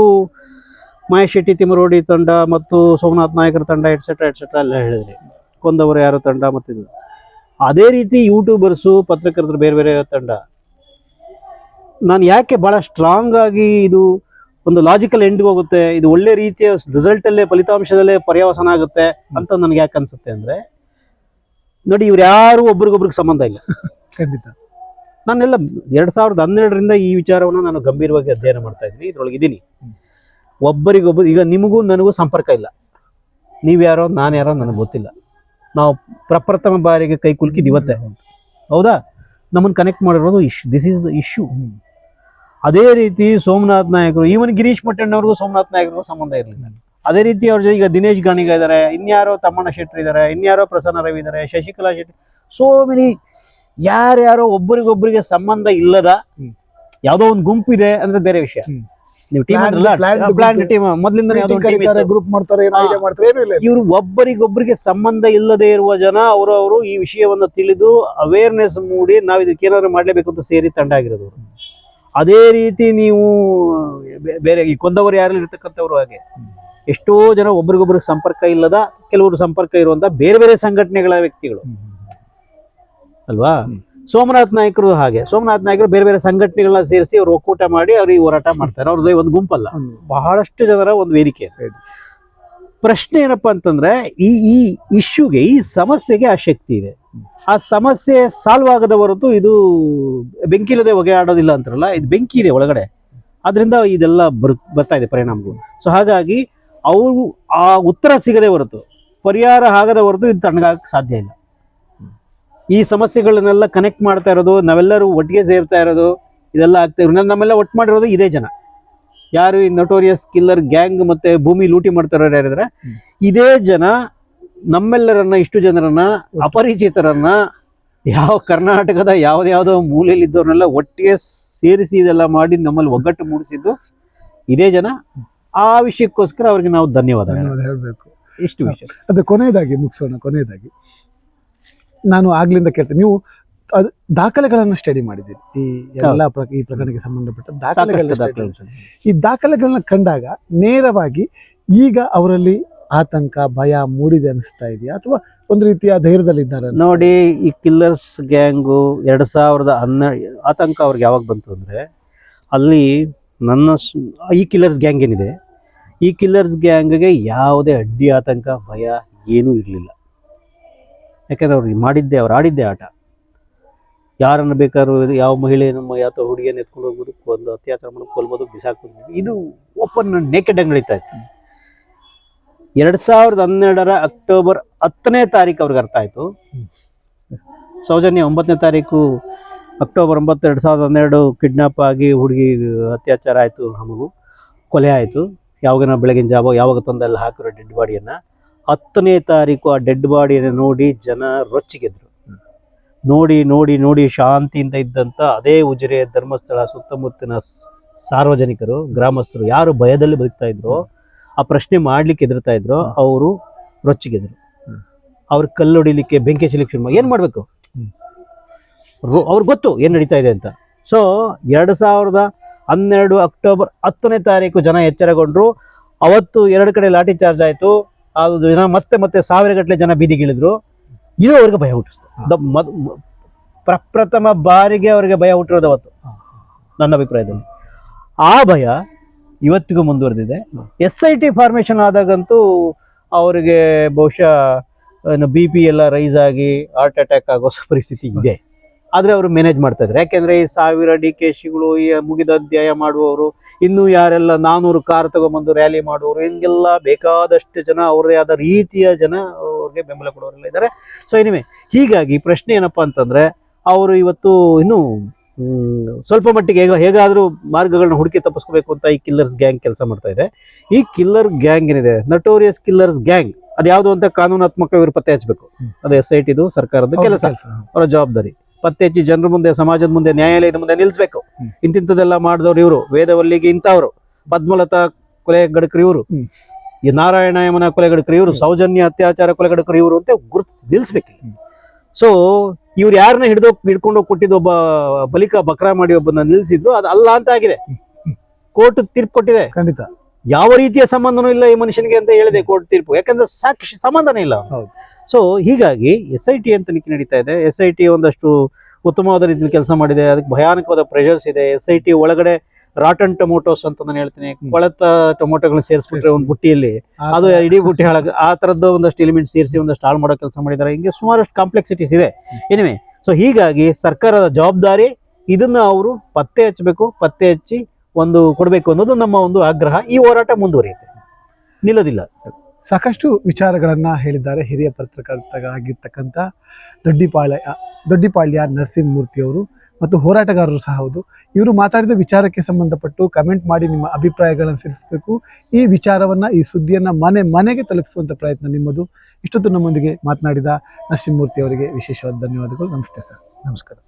ಮಹೇಶ್ ಶೆಟ್ಟಿ ತಿಮ್ಮರೋಡಿ ತಂಡ ಮತ್ತು ಸೋಮನಾಥ್ ನಾಯಕರ ತಂಡ ಎಟ್ಸೆಟ್ರಾ ಎಲ್ಲ ಹೇಳಿದ್ರಿ, ಕೊಂದವರು ಯಾರು ತಂಡ ಮತ್ತಿದು. ಅದೇ ರೀತಿ ಯೂಟ್ಯೂಬರ್ಸು, ಪತ್ರಕರ್ತರು ಬೇರೆ ಬೇರೆ ತಂಡ. ನಾನು ಯಾಕೆ ಬಹಳ ಸ್ಟ್ರಾಂಗ್ ಆಗಿ ಇದು ಒಂದು ಲಾಜಿಕಲ್ ಎಂಡ್ಗೆ ಹೋಗುತ್ತೆ, ಇದು ಒಳ್ಳೆ ರೀತಿಯ ರಿಸಲ್ಟ್ ಅಲ್ಲೇ, ಫಲಿತಾಂಶದಲ್ಲೇ ಪರ್ಯಾವಸನ ಆಗುತ್ತೆ ಅಂತ ನನಗೆ ಯಾಕೆ ಅನ್ಸುತ್ತೆ ಅಂದ್ರೆ, ನೋಡಿ, ಇವ್ರು ಯಾರು ಒಬ್ರಿಗೊಬ್ರಿಗೆ ಸಂಬಂಧ ಇಲ್ಲ. ಖಂಡಿತ. ನಾನೆಲ್ಲ 2012 ಈ ವಿಚಾರವನ್ನು ನಾನು ಗಂಭೀರವಾಗಿ ಅಧ್ಯಯನ ಮಾಡ್ತಾ ಇದ್ದೀನಿ, ಇದ್ರೊಳಗೆ ಇದ್ದೀನಿ. ಒಬ್ಬರಿಗೊಬ್ಬರು, ಈಗ ನಿಮಗೂ ನನಗೂ ಸಂಪರ್ಕ ಇಲ್ಲ. ನೀವ್ಯಾರೋ ನಾನು ಯಾರೋ ನನಗೆ ಗೊತ್ತಿಲ್ಲ. ನಾವು ಪ್ರಪ್ರಥಮ ಬಾರಿಗೆ ಕೈ ಕುಲ್ಕಿದ್ ಇವತ್ತೇ, ಹೌದಾ? ನಮ್ಮನ್ನು ಕನೆಕ್ಟ್ ಮಾಡಿರೋದು ದಿಸ್ ಈಸ್ ದ ಇಶ್ಯೂ. ಅದೇ ರೀತಿ ಸೋಮನಾಥ್ ನಾಯಕರು, ಈವನ್ ಗಿರೀಶ್ ಮಟ್ಟಣ್ಣವ್ರಿಗೂ ಸೋಮನಾಥ್ ನಾಯಕರಿಗೂ ಸಂಬಂಧ ಇರಲಿಲ್ಲ. ಅದೇ ರೀತಿ ಅವ್ರ ಜೊತೆ ಈಗ ದಿನೇಶ್ ಗಾಣಿಗ ಇದ್ದಾರೆ, ಇನ್ಯಾರೋ ತಮ್ಮಣ್ಣ ಶೆಟ್ಟಿ ಇದ್ದಾರೆ, ಇನ್ಯಾರೋ ಪ್ರಸನ್ನ ರವಿ ಇದ್ದಾರೆ, ಶಶಿಕಲಾ ಶೆಟ್ಟಿ, ಸೋ ಮೆನಿ. ಯಾರ್ಯಾರೋ ಒಬ್ಬರಿಗೊಬ್ಬರಿಗೆ ಸಂಬಂಧ ಇಲ್ಲದ ಯಾವುದೋ ಒಂದು ಗುಂಪು ಇದೆ ಅಂದ್ರೆ ಬೇರೆ ವಿಷಯ. ನೀವು ಟೀಮ್ ಟೀಮ್ ಮೊದಲಿಂದ ಗ್ರೂಪ್ ಮಾಡ್ತಾರೆ, ಇವರು ಒಬ್ಬರಿಗೊಬ್ಬರಿಗೆ ಸಂಬಂಧ ಇಲ್ಲದೆ ಇರುವ ಜನ ಅವರು ಈ ವಿಷಯವನ್ನ ತಿಳಿದು ಅವೇರ್ನೆಸ್ ಮೂಡಿ ನಾವು ಇದಕ್ಕೆ ಏನಾದ್ರು ಮಾಡ್ಲೇಬೇಕು ಅಂತ ಸೇರಿ ತಂಡ ಆಗಿರೋದು. ಅದೇ ರೀತಿ ನೀವು ಬೇರೆ ಈ ಕೊಂದವರು ಯಾರಲ್ಲಿ ಇರ್ತಕ್ಕಂಥವ್ರು ಹಾಗೆ ಎಷ್ಟೋ ಜನ ಒಬ್ರಿಗೊಬ್ರಿಗೆ ಸಂಪರ್ಕ ಇಲ್ಲದ, ಕೆಲವರು ಸಂಪರ್ಕ ಇರುವಂತ ಬೇರೆ ಬೇರೆ ಸಂಘಟನೆಗಳ ವ್ಯಕ್ತಿಗಳು ಅಲ್ವಾ? ಸೋಮನಾಥ್ ನಾಯಕರು ಹಾಗೆ. ಸೋಮನಾಥ್ ನಾಯಕರು ಬೇರೆ ಬೇರೆ ಸಂಘಟನೆಗಳನ್ನ ಸೇರಿಸಿ ಅವ್ರು ಒಕ್ಕೂಟ ಮಾಡಿ ಅವ್ರಿಗೆ ಹೋರಾಟ ಮಾಡ್ತಾರೆ. ಅವ್ರದ್ದು ಒಂದು ಗುಂಪಲ್ಲ, ಬಹಳಷ್ಟು ಜನರ ಒಂದು ವೇದಿಕೆ. ಪ್ರಶ್ನೆ ಏನಪ್ಪಾ ಅಂತಂದ್ರೆ ಈ ಇಶ್ಯೂಗೆ, ಈ ಸಮಸ್ಯೆಗೆ ಆ ಶಕ್ತಿ ಇದೆ. ಆ ಸಮಸ್ಯೆ ಸಾಲ್ವ್ ಆಗದ ಹೊರತು ಇದು ಬೆಂಕಿಲ್ಲದೆ ಹೊಗೆ ಆಡೋದಿಲ್ಲ ಅಂತಾರಲ್ಲ, ಇದು ಬೆಂಕಿ ಇದೆ ಒಳಗಡೆ, ಅದರಿಂದ ಇದೆಲ್ಲ ಬರ್ತಾ ಇದೆ ಪರಿಣಾಮಗಳು. ಸೊ ಹಾಗಾಗಿ ಅವರು ಆ ಉತ್ತರ ಸಿಗದೆ ಹೊರತು, ಪರಿಹಾರ ಆಗದ ಹೊರತು ಇದು ತಣ್ಣಗಾಗಕ್ಕೆ ಸಾಧ್ಯ ಇಲ್ಲ. ಈ ಸಮಸ್ಯೆಗಳನ್ನೆಲ್ಲ ಕನೆಕ್ಟ್ ಮಾಡ್ತಾ ಇರೋದು, ನಾವೆಲ್ಲರೂ ಒಟ್ಟಿಗೆ ಸೇರ್ತಾ ಇರೋದು, ಇದೆಲ್ಲ ಆಗ್ತಾ ಇರೋದು, ನಮ್ಮೆಲ್ಲ ಒಟ್ಟು ಮಾಡಿರೋದು ಇದೇ ಜನ. ಯಾರು ಈ ನೊಟೋರಿಯಸ್ ಕಿಲ್ಲರ್ ಗ್ಯಾಂಗ್ ಮತ್ತೆ ಭೂಮಿ ಲೂಟಿ ಮಾಡ್ತಾರೋ ಯಾರಿದ್ರೆ ಇದೇ ಜನ ನಮ್ಮೆಲ್ಲರನ್ನ, ಇಷ್ಟು ಜನರನ್ನ, ಅಪರಿಚಿತರನ್ನ, ಯಾವ ಕರ್ನಾಟಕದ ಯಾವ್ದಾವುದೋ ಮೂಲೆಯಲ್ಲಿ ಇದ್ದವ್ರನ್ನೆಲ್ಲ ಒಟ್ಟಿಗೆ ಸೇರಿಸಿ ಇದೆಲ್ಲ ಮಾಡಿ ನಮ್ಮಲ್ಲಿ ಒಗ್ಗಟ್ಟು ಮೂಡಿಸಿದ್ದು ಇದೇ ಜನ. ಆ ವಿಷಯಕ್ಕೋಸ್ಕರ ಅವ್ರಿಗೆ ನಾವು ಧನ್ಯವಾದ ಹೇಳ್ಬೇಕು. ಇಷ್ಟು ವಿಷಯ. ಅದು ಕೊನೆಯದಾಗಿ ಮುಗಿಸೋಣ. ಕೊನೆಯದಾಗಿ ನಾನು ಆಗ್ಲಿಂದ ಕೇಳ್ತೇನೆ, ನೀವು ಅದು ದಾಖಲೆಗಳನ್ನು ಸ್ಟಡಿ ಮಾಡಿದ್ದೀರಿ, ಈ ಎಲ್ಲ ಈ ಪ್ರಕರಣಕ್ಕೆ ಸಂಬಂಧಪಟ್ಟ ದಾಖಲೆಗಳನ್ನ. ಈ ದಾಖಲೆಗಳನ್ನ ಕಂಡಾಗ ನೇರವಾಗಿ ಈಗ ಅವರಲ್ಲಿ ಆತಂಕ, ಭಯ ಮೂಡಿದೆ ಅನಿಸ್ತಾ ಇದೆಯಾ, ಅಥವಾ ಒಂದು ರೀತಿಯ ಧೈರ್ಯದಲ್ಲಿದ್ದಾರೆ? ನೋಡಿ, ಈ ಕಿಲ್ಲರ್ಸ್ ಗ್ಯಾಂಗು 2012 ಆತಂಕ ಅವ್ರಿಗೆ ಯಾವಾಗ ಬಂತು ಅಂದ್ರೆ, ಅಲ್ಲಿ ಈ ಕಿಲ್ಲರ್ಸ್ ಗ್ಯಾಂಗ್ ಏನಿದೆ, ಈ ಕಿಲ್ಲರ್ಸ್ ಗ್ಯಾಂಗ್ಗೆ ಯಾವುದೇ ಅಡ್ಡಿ, ಆತಂಕ, ಭಯ ಏನೂ ಇರಲಿಲ್ಲ. ಯಾಕಂದ್ರೆ ಅವ್ರಿಗೆ ಮಾಡಿದ್ದೆ, ಅವ್ರು ಆಡಿದ್ದೆ ಆಟ. ಯಾರನ್ನು ಬೇಕಾದ್ರೂ, ಯಾವ ಮಹಿಳೆ ನಮ್ಮ ಯಾವ ಹುಡುಗಿಯನ್ನು ಎತ್ಕೊಂಡು ಹೋಗ್ಬೋದು, ಒಂದು ಅತ್ಯಾಚಾರ ಮಾಡಿ ಕೊಲ್ಬೋದು, ಬಿಸಾಕ್ಬೋದು. ಇದು ಓಪನ್ ನೇಕೆಡ್ ಆಗಿ ನಡೀತಾ ಇತ್ತು. 2012 ಅಕ್ಟೋಬರ್ 10ನೇ ತಾರೀಕು ಅವ್ರಿಗೆ ಅರ್ಥ ಆಯಿತು. ಸೌಜನ್ಯ 9ನೇ ತಾರೀಕು ಅಕ್ಟೋಬರ್ 9, 2012 ಕಿಡ್ನಾಪ್ ಆಗಿ ಹುಡುಗಿ ಅತ್ಯಾಚಾರ ಆಯಿತು, ಮಗು ಕೊಲೆ ಆಯಿತು. ಯಾವಾಗ ಬೆಳಗಿನ ಜಾವ ಯಾವಾಗ ತಂದೆಲ್ಲ ಹಾಕಿರೋ ಡೆಡ್ ಬಾಡಿಯನ್ನು, 10ನೇ ತಾರೀಕು ಆ ಡೆಡ್ ಬಾಡಿಯನ್ನು ನೋಡಿ ಜನ ರೊಚ್ಚಿಗೆದ್ರು. ನೋಡಿ ನೋಡಿ ನೋಡಿ ಶಾಂತಿಯಿಂದ ಇದ್ದಂಥ ಅದೇ ಉಜಿರೆ, ಧರ್ಮಸ್ಥಳ ಸುತ್ತಮುತ್ತಲಿನ ಸಾರ್ವಜನಿಕರು, ಗ್ರಾಮಸ್ಥರು ಯಾರು ಭಯದಲ್ಲಿ ಬದುಕ್ತಾ ಇದ್ರು, ಆ ಪ್ರಶ್ನೆ ಮಾಡ್ಲಿಕ್ಕೆ ಎದುರ್ತಾ ಇದ್ರು, ಅವರು ರೊಚ್ಚಿಗೆದ್ರು. ಅವ್ರ ಕಲ್ಲೊಡಿಲಿಕ್ಕೆ, ಬೆಂಕಿ ಹಚ್ಚಲಿಕ್ಕೆ ಶುರು. ಏನ್ ಮಾಡ್ಬೇಕು ಅವ್ರಿಗೆ ಗೊತ್ತು ಏನ್ ನಡೀತಾ ಇದೆ ಅಂತ. ಸೊ 2012 ಅಕ್ಟೋಬರ್ 10ನೇ ತಾರೀಕು ಜನ ಎಚ್ಚರಗೊಂಡ್ರು. ಅವತ್ತು 2 ಕಡೆ ಲಾಠಿ ಚಾರ್ಜ್ ಆಯ್ತು. ಅದು ಜನ ಮತ್ತೆ 1000 ಗಟ್ಟಲೆ ಜನ ಬೀದಿಗಿಳಿದ್ರು. ಇದು ಅವ್ರಿಗೆ ಭಯ ಹುಟ್ಟಿಸ್ತು. ಪ್ರಪ್ರಥಮ ಬಾರಿಗೆ ಅವರಿಗೆ ಭಯ ಹುಟ್ಟಿರೋದು ಅವತ್ತು, ನನ್ನ ಅಭಿಪ್ರಾಯದಲ್ಲಿ. ಆ ಭಯ ಇವತ್ತಿಗೂ ಮುಂದುವರೆದಿದೆ. SIT ಫಾರ್ಮೇಶನ್ ಆದಾಗಂತೂ ಅವರಿಗೆ ಬಹುಶಃ BP ಎಲ್ಲ ರೈಸ್ ಆಗಿ ಹಾರ್ಟ್ ಅಟ್ಯಾಕ್ ಆಗೋ ಪರಿಸ್ಥಿತಿ ಇದೆ. ಆದರೆ ಅವರು ಮ್ಯಾನೇಜ್ ಮಾಡ್ತಾ ಇದ್ದಾರೆ. ಯಾಕೆಂದ್ರೆ ಈ 1000 DKಶಿಗಳು, ಈ ಮುಗಿದ ಅಧ್ಯಾಯ ಮಾಡುವವರು, ಇನ್ನೂ ಯಾರೆಲ್ಲ 400 ಕಾರ್ ತಗೊಂಡ್ಬಂದು ರ್ಯಾಲಿ ಮಾಡುವವರು, ಹಿಂಗೆಲ್ಲ ಬೇಕಾದಷ್ಟು ಜನ, ಅವ್ರದೇ ಆದ ರೀತಿಯ ಜನ ಅವ್ರಿಗೆ ಬೆಂಬಲ ಕೊಡೋರೆಲ್ಲ ಇದ್ದಾರೆ. ಸೊ ಎನಿವೆ, ಹೀಗಾಗಿ ಪ್ರಶ್ನೆ ಏನಪ್ಪಾ ಅಂತಂದ್ರೆ, ಅವರು ಇವತ್ತು ಇನ್ನೂ ಸ್ವಲ್ಪ ಮಟ್ಟಿಗೆ ಹೇಗಾದ್ರೂ ಮಾರ್ಗಗಳನ್ನ ಹುಡುಕಿ ತಪ್ಪಿಸ್ಕೋಬೇಕು ಅಂತ ಈ ಕಿಲ್ಲರ್ಸ್ ಗ್ಯಾಂಗ್ ಕೆಲಸ ಮಾಡ್ತಾ ಇದೆ. ಈ ಕಿಲ್ಲರ್ ಗ್ಯಾಂಗ್ ಏನಿದೆ, ನಟೋರಿಯಸ್ ಕಿಲ್ಲರ್ಸ್ ಗ್ಯಾಂಗ್, ಅದ್ಯಾವುದು ಅಂತ ಕಾನೂನಾತ್ಮಕ ಇವರು ಪತ್ತೆ ಹಚ್ಚಬೇಕು. ಅದು SITದು ಸರ್ಕಾರದ ಕೆಲಸ, ಅವರ ಜವಾಬ್ದಾರಿ. ಪತ್ತೆ ಹಚ್ಚಿ ಜನರ ಮುಂದೆ, ಸಮಾಜದ ಮುಂದೆ, ನ್ಯಾಯಾಲಯದ ಮುಂದೆ ನಿಲ್ಲಿಸಬೇಕು. ಇಂತಿಂಥದ್ದೆಲ್ಲ ಮಾಡಿದವ್ರು ಇವರು, ವೇದವಲ್ಲಿಗೆ ಇಂಥವ್ರು, ಪದ್ಮಲತಾ ಕೊಲೆಗಡಕರು ಇವರು, ಈ ನಾರಾಯಣ ಯಮನ ಕೊಲೆಗಡಕರು ಇವರು, ಸೌಜನ್ಯ ಅತ್ಯಾಚಾರ ಕೊಲೆಗಡಕರು ಇವರು ಅಂತ ಗುರುತಿಸಿ ನಿಲ್ಲಿಸ್ಬೇಕು. ಸೊ ಇವ್ರು ಯಾರನ್ನ ಹಿಡ್ಕೊಂಡು ಕೊಟ್ಟಿದ್ದು, ಒಬ್ಬ ಬಲಿಕ ಬಕ್ರಾ ಮಾಡಿ ಒಬ್ಬನ ನಿಲ್ಸಿದ್ರು, ಅದು ಅಲ್ಲ ಅಂತ ಆಗಿದೆ. ಕೋರ್ಟ್ ತೀರ್ಪು ಕೊಟ್ಟಿದೆ. ಖಂಡಿತ ಯಾವ ರೀತಿಯ ಸಂಬಂಧನೂ ಇಲ್ಲ ಈ ಮನುಷ್ಯನಿಗೆ ಅಂತ ಹೇಳಿದೆ ಕೋರ್ಟ್ ತೀರ್ಪು. ಯಾಕಂದ್ರೆ ಸಾಕ್ಷಿ ಸಂಬಂಧನೇ ಇಲ್ಲ. ಸೊ ಹೀಗಾಗಿ SIT ಅಂತ ತನಿಖೆ ನಡೀತಾ ಇದೆ. SIT ಒಂದಷ್ಟು ಉತ್ತಮವಾದ ರೀತಿಯಲ್ಲಿ ಕೆಲಸ ಮಾಡಿದೆ. ಅದಕ್ಕೆ ಭಯಾನಕವಾದ ಪ್ರೆಷರ್ಸ್ ಇದೆ. SIT ಒಳಗಡೆ ರಾಟನ್ ಟೊಮೊಟೋಸ್ ಅಂತ ನಾನು ಹೇಳ್ತೀನಿ, ಕೊಳೆತ ಟೊಮೊಟೊಗಳನ್ನ ಸೇರಿಸ್ಬಿಟ್ರೆ ಒಂದು ಬುಟ್ಟಿಯಲ್ಲಿ ಅದು ಇಡೀ ಬುಟ್ಟಿ ಹಾಳಾಗ, ಆ ತರದ್ದು ಒಂದಷ್ಟು ಎಲಿಮೆಂಟ್ ಸೇರಿಸಿ ಒಂದಷ್ಟು ಹಾಳು ಮಾಡೋ ಕೆಲಸ ಮಾಡಿದ್ದಾರೆ. ಹಿಂಗೆ ಸುಮಾರಷ್ಟು ಕಾಂಪ್ಲೆಕ್ಸಿಟೀಸ್ ಇದೆ. ಎನಿವೆ, ಸೊ ಹೀಗಾಗಿ ಸರ್ಕಾರದ ಜವಾಬ್ದಾರಿ, ಇದನ್ನ ಅವರು ಪತ್ತೆ ಹಚ್ಚಬೇಕು, ಪತ್ತೆ ಹಚ್ಚಿ ಒಂದು ಕೊಡಬೇಕು ಅನ್ನೋದು ನಮ್ಮ ಒಂದು ಆಗ್ರಹ. ಈ ಹೋರಾಟ ಮುಂದುವರಿಯುತ್ತೆ, ನಿಲ್ಲೋದಿಲ್ಲ. ಸಾಕಷ್ಟು ವಿಚಾರಗಳನ್ನ ಹೇಳಿದ್ದಾರೆ ಹಿರಿಯ ಪತ್ರಕರ್ತರಾಗಿರ್ತಕ್ಕಂಥ ದೊಡ್ಡಿಪಾಳ್ಯ ನರಸಿಂಹಮೂರ್ತಿ ಅವರು ಮತ್ತು ಹೋರಾಟಗಾರರು ಸಹ ಹೌದು. ಇವರು ಮಾತಾಡಿದ ವಿಚಾರಕ್ಕೆ ಸಂಬಂಧಪಟ್ಟು ಕಮೆಂಟ್ ಮಾಡಿ ನಿಮ್ಮ ಅಭಿಪ್ರಾಯಗಳನ್ನು ತಿಳಿಸಬೇಕು. ಈ ವಿಚಾರವನ್ನು, ಈ ಸುದ್ದಿಯನ್ನು ಮನೆಗೆ ತಲುಪಿಸುವಂಥ ಪ್ರಯತ್ನ ನಿಮ್ಮದು. ಇಷ್ಟೊತ್ತು ನಮ್ಮೊಂದಿಗೆ ಮಾತನಾಡಿದ ನರಸಿಂಹಮೂರ್ತಿ ಅವರಿಗೆ ವಿಶೇಷವಾದ ಧನ್ಯವಾದಗಳು. ನಮಸ್ತೆ ಸರ್. ನಮಸ್ಕಾರ.